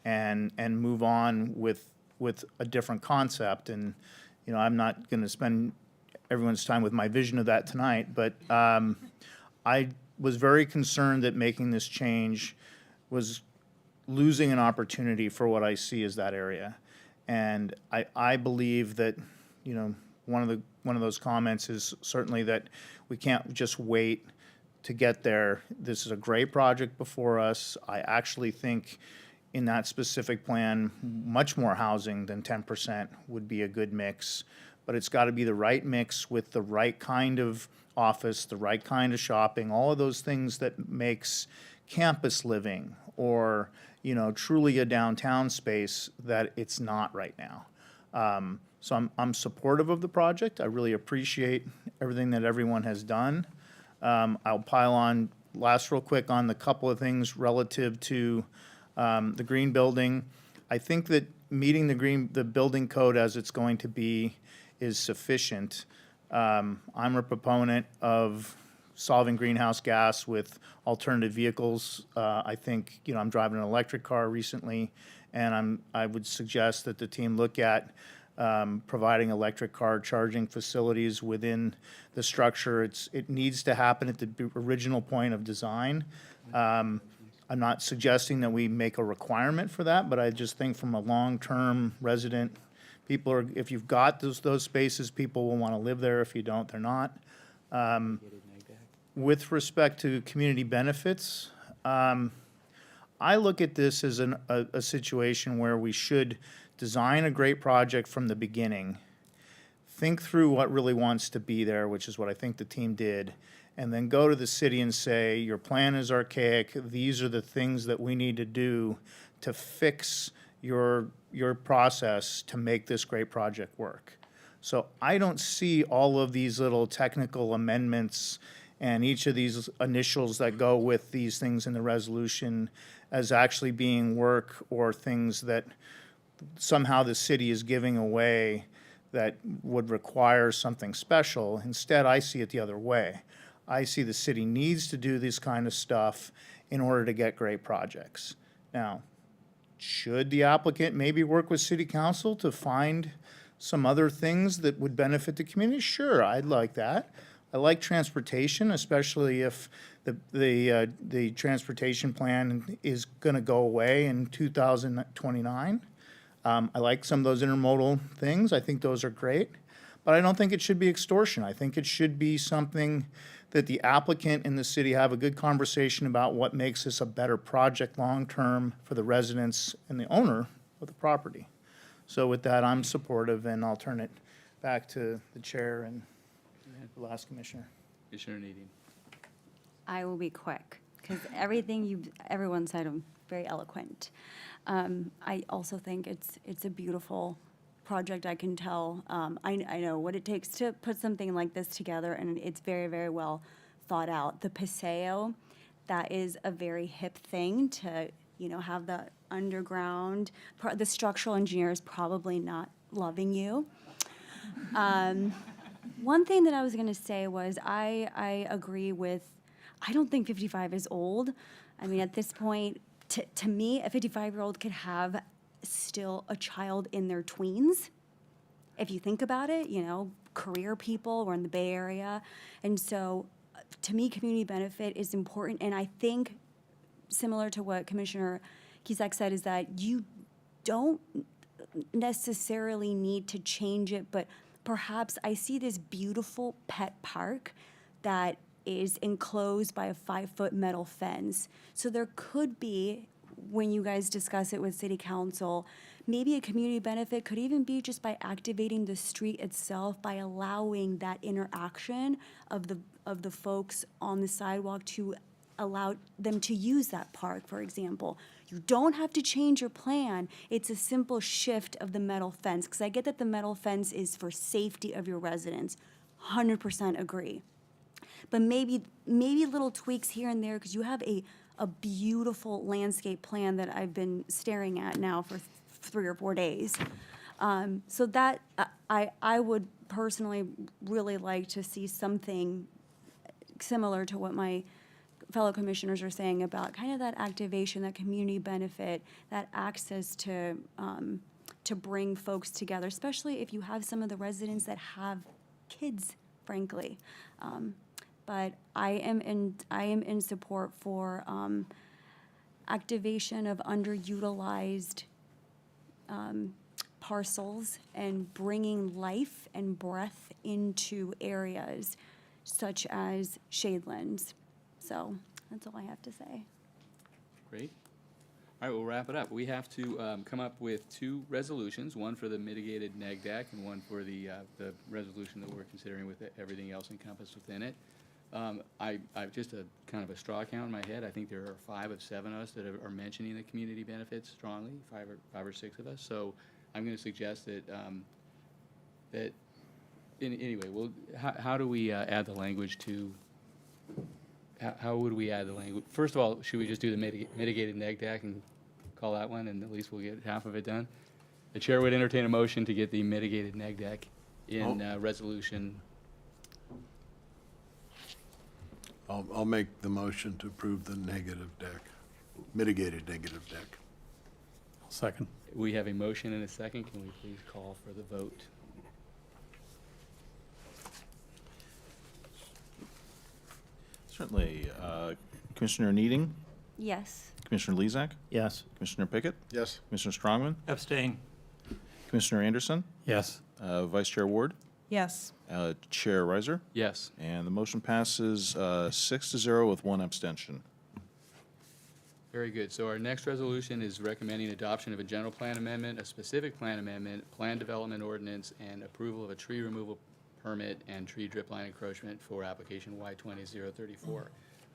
and move on with a different concept. And, I'm not going to spend everyone's time with my vision of that tonight, but I was very concerned that making this change was losing an opportunity for what I see as that area. And I believe that, one of those comments is certainly that we can't just wait to get there. This is a great project before us. I actually think in that specific plan, much more housing than 10% would be a good mix. But it's got to be the right mix with the right kind of office, the right kind of shopping, all of those things that makes campus living or, truly a downtown space that it's not right now. So I'm supportive of the project. I really appreciate everything that everyone has done. I'll pile on last real quick on the couple of things relative to the green building. I think that meeting the building code as it's going to be is sufficient. I'm a proponent of solving greenhouse gas with alternative vehicles. I think, I'm driving an electric car recently, and I would suggest that the team look at providing electric car charging facilities within the structure. It needs to happen at the original point of design. I'm not suggesting that we make a requirement for that, but I just think from a long-term resident, if you've got those spaces, people will want to live there. If you don't, they're not. with respect to community benefits, I look at this as a situation where we should design a great project from the beginning, think through what really wants to be there, which is what I think the team did, and then go to the city and say, your plan is archaic, these are the things that we need to do to fix your process to make this great project work. So I don't see all of these little technical amendments and each of these initials that go with these things in the resolution as actually being work or things that somehow the city is giving away that would require something special. Instead, I see it the other way. I see the city needs to do this kind of stuff in order to get great projects. Now, should the applicant maybe work with city council to find some other things that would benefit the community? Sure, I'd like that. I like transportation, especially if the transportation plan is gonna go away in 2029. I like some of those intermodal things. I think those are great. But I don't think it should be extortion. I think it should be something that the applicant and the city have a good conversation about what makes this a better project long-term for the residents and the owner of the property. So with that, I'm supportive, and I'll turn it back to the chair and the last commissioner.
Commissioner Needing.
I will be quick, because everyone said I'm very eloquent. I also think it's a beautiful project. I can tell. I know what it takes to put something like this together, and it's very, very well thought out. The Paseo, that is a very hip thing to, have the underground. The structural engineer is probably not loving you. One thing that I was going to say was I agree with, I don't think 55 is old. I mean, at this point, to me, a 55-year-old could have still a child in their tweens. If you think about it, career people, we're in the Bay Area. And so to me, community benefit is important. And I think, similar to what Commissioner Kizak said, is that you don't necessarily need to change it, but perhaps I see this beautiful pet park that is enclosed by a 5-foot metal fence. So there could be, when you guys discuss it with City Council, maybe a community benefit could even be just by activating the street itself, by allowing that interaction of the folks on the sidewalk to allow them to use that park, for example. You don't have to change your plan. It's a simple shift of the metal fence, because I get that the metal fence is for safety of your residents. 100% agree. But maybe little tweaks here and there, because you have a beautiful landscape plan that I've been staring at now for 3 or 4 days. So that I would personally really like to see something similar to what my fellow commissioners are saying about kind of that activation, that community benefit, that access to bring folks together, especially if you have some of the residents that have kids, frankly. But I am in support for activation of underutilized parcels and bringing life and breath into areas such as Shadelands. So that's all I have to say.
Great. All right, we'll wrap it up. We have to come up with 2 resolutions, one for the mitigated neg deck and one for the resolution that we're considering with everything else encompassed within it. I've just a kind of a straw count in my head. I think there are 5 of 7 of us that are mentioning the community benefits strongly, 5 or 6 of us. So I'm going to suggest that anyway, how do we add the language to? How would we add the language? First of all, should we just do the mitigated neg deck and call that one, and at least we'll get half of it done? The chair would entertain a motion to get the mitigated neg deck in resolution.
I'll make the motion to approve the mitigated negative deck.
Second.
We have a motion and a second. Can we please call for the vote?
Certainly. Commissioner Needing,
Yes.
Commissioner Lezak,
Yes.
Commissioner Pickett,
Yes.
Commissioner Strongman,
Abstain.
Commissioner Anderson,
Yes.
Vice Chair Ward.
Yes.
Chair Reiser?
Yes.
And the motion passes 6-0 with one abstention.
Very good. So our next resolution is recommending adoption of a general plan amendment, a specific plan amendment, plan development ordinance, and approval of a tree removal permit and tree drip line encroachment for application Y20-034.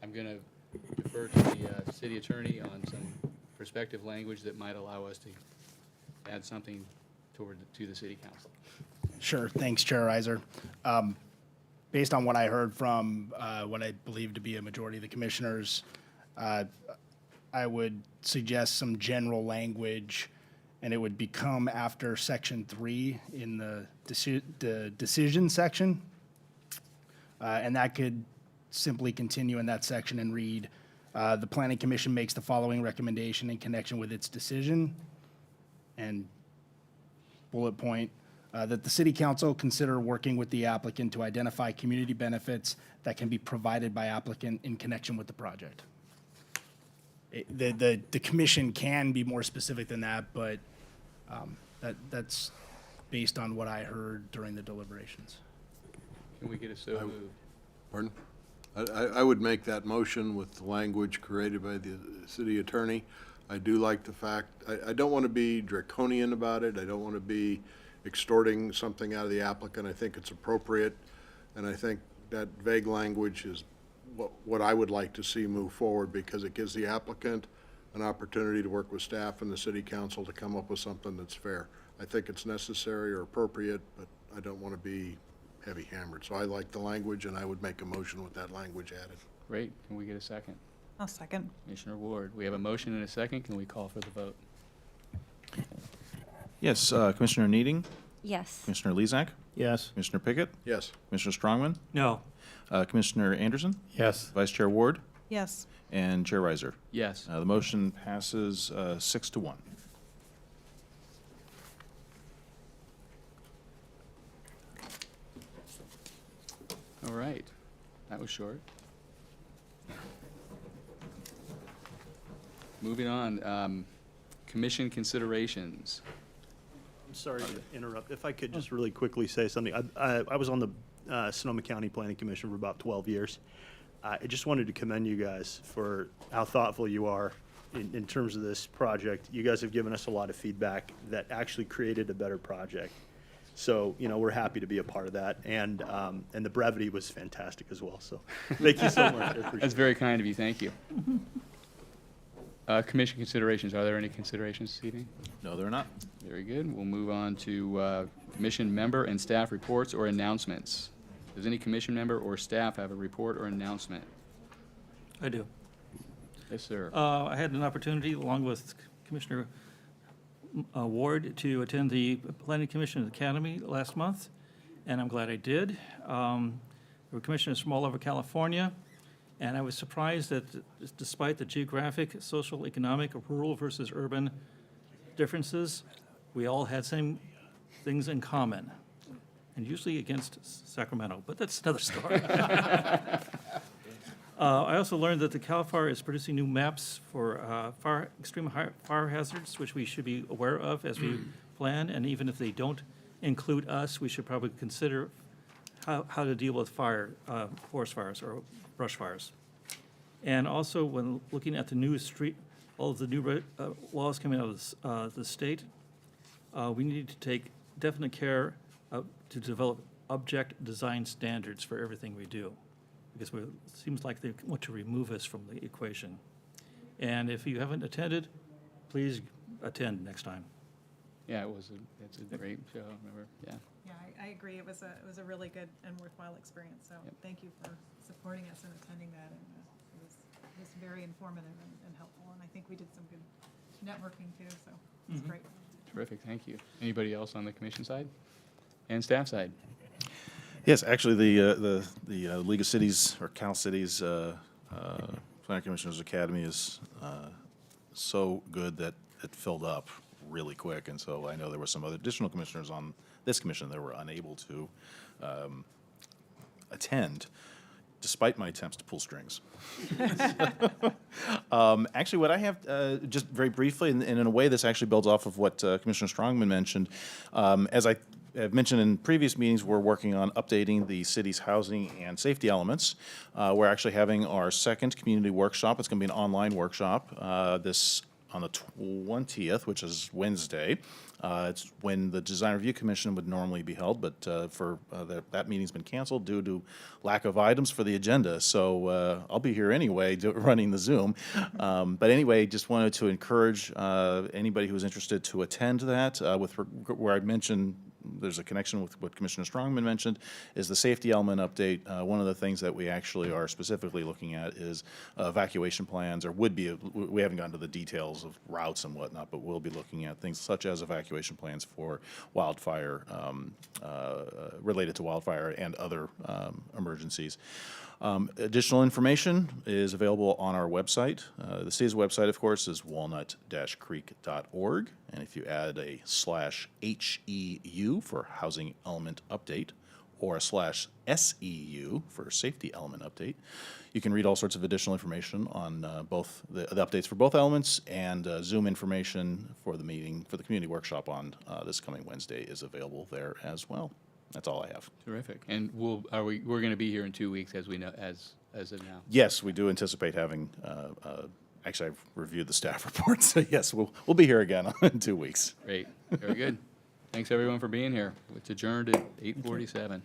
I'm going to defer to the city attorney on some prospective language that might allow us to add something to the city council.
Sure. Thanks, Chair Reiser. Based on what I heard from what I believe to be a majority of the commissioners, I would suggest some general language, and it would become after Section 3 in the decision section. And that could simply continue in that section and read, the Planning Commission makes the following recommendation in connection with its decision. And bullet point, that the City Council consider working with the applicant to identify community benefits that can be provided by applicant in connection with the project. The commission can be more specific than that, but that's based on what I heard during the deliberations.
Can we get a so moved?
Pardon? I would make that motion with the language created by the city attorney. I do like the fact, I don't want to be draconian about it. I don't want to be extorting something out of the applicant. I think it's appropriate, and I think that vague language is what I would like to see move forward, because it gives the applicant an opportunity to work with staff and the city council to come up with something that's fair. I think it's necessary or appropriate, but I don't want to be heavy-hammered. So I like the language, and I would make a motion with that language added.
Great. Can we get a second?
I'll second.
Commissioner Ward, we have a motion and a second. Can we call for the vote?
Yes, Commissioner Needing?
Yes.
Commissioner Lezak?
Yes.
Commissioner Pickett?
Yes.
Commissioner Strongman?
No.
Commissioner Anderson?
Yes.
Vice Chair Ward?
Yes.
And Chair Reiser?
Yes.
The motion passes 6-1.
All right. That was short. Moving on, commission considerations.
I'm sorry to interrupt. If I could just really quickly say something. I was on the Sonoma County Planning Commission for about 12 years. I just wanted to commend you guys for how thoughtful you are in terms of this project. You guys have given us a lot of feedback that actually created a better project. So, we're happy to be a part of that. And the brevity was fantastic as well. So thank you so much. I appreciate
That's very kind of you. Thank you. Commission considerations. Are there any considerations this evening?
No, there are not.
Very good. We'll move on to commission member and staff reports or announcements. Does any commission member or staff have a report or announcement?
I do.
Yes, sir.
I had an opportunity, along with Commissioner Ward, to attend the Planning Commission Academy last month, and I'm glad I did. There were commissioners from all over California, and I was surprised that despite the geographic, social, economic, rural versus urban differences, we all had same things in common, and usually against Sacramento, but that's another story. I also learned that the CAL FAR is producing new maps for extreme fire hazards, which we should be aware of as we plan, and even if they don't include us, we should probably consider how to deal with forest fires or brush fires. And also, when looking at the new all of the new laws coming out of the state, we need to take definite care to develop object design standards for everything we do, because it seems like they want to remove us from the equation. And if you haven't attended, please attend next time.
Yeah, it's a great show. I remember. Yeah.
Yeah, I agree. It was a really good and worthwhile experience. So thank you for supporting us and attending that. And it was very informative and helpful. And I think we did some good networking too. So it's great.
Terrific. Thank you. Anybody else on the commission side and staff side?
Yes, actually, the League of Cities, or Cal Cities Planning Commissioners Academy is so good that it filled up really quick, and so I know there were some other additional commissioners on this commission that were unable to attend, despite my attempts to pull strings. Actually, what I have, just very briefly, and in a way this actually builds off of what Commissioner Strongman mentioned, as I I've mentioned in previous meetings, we're working on updating the city's housing and safety elements. We're actually having our second community workshop. It's going to be an online workshop this on the 20th, which is Wednesday. It's when the Design Review Commission would normally be held, but that meeting's been canceled due to lack of items for the agenda. So I'll be here anyway, running the Zoom. But anyway, just wanted to encourage anybody who's interested to attend that. Where I mentioned there's a connection with what Commissioner Strongman mentioned, is the safety element update. One of the things that we actually are specifically looking at is evacuation plans, or would be, we haven't gotten to the details of routes and whatnot, but we'll be looking at things such as evacuation plans for wildfire, related to wildfire and other emergencies. Additional information is available on our website. The city's website, of course, is walnut-creek.org. And if you add a /HEU for housing element update, or a /SEU for safety element update, you can read all sorts of additional information on both the updates for both elements, and Zoom information for the meeting, for the community workshop on this coming Wednesday is available there as well. That's all I have.
Terrific. And we're going to be here in 2 weeks, as we know, as of now.
Yes, we do anticipate having, actually, I've reviewed the staff report, so yes, we'll be here again in 2 weeks.
Great. Very good. Thanks, everyone, for being here. It's adjourned at 8:47.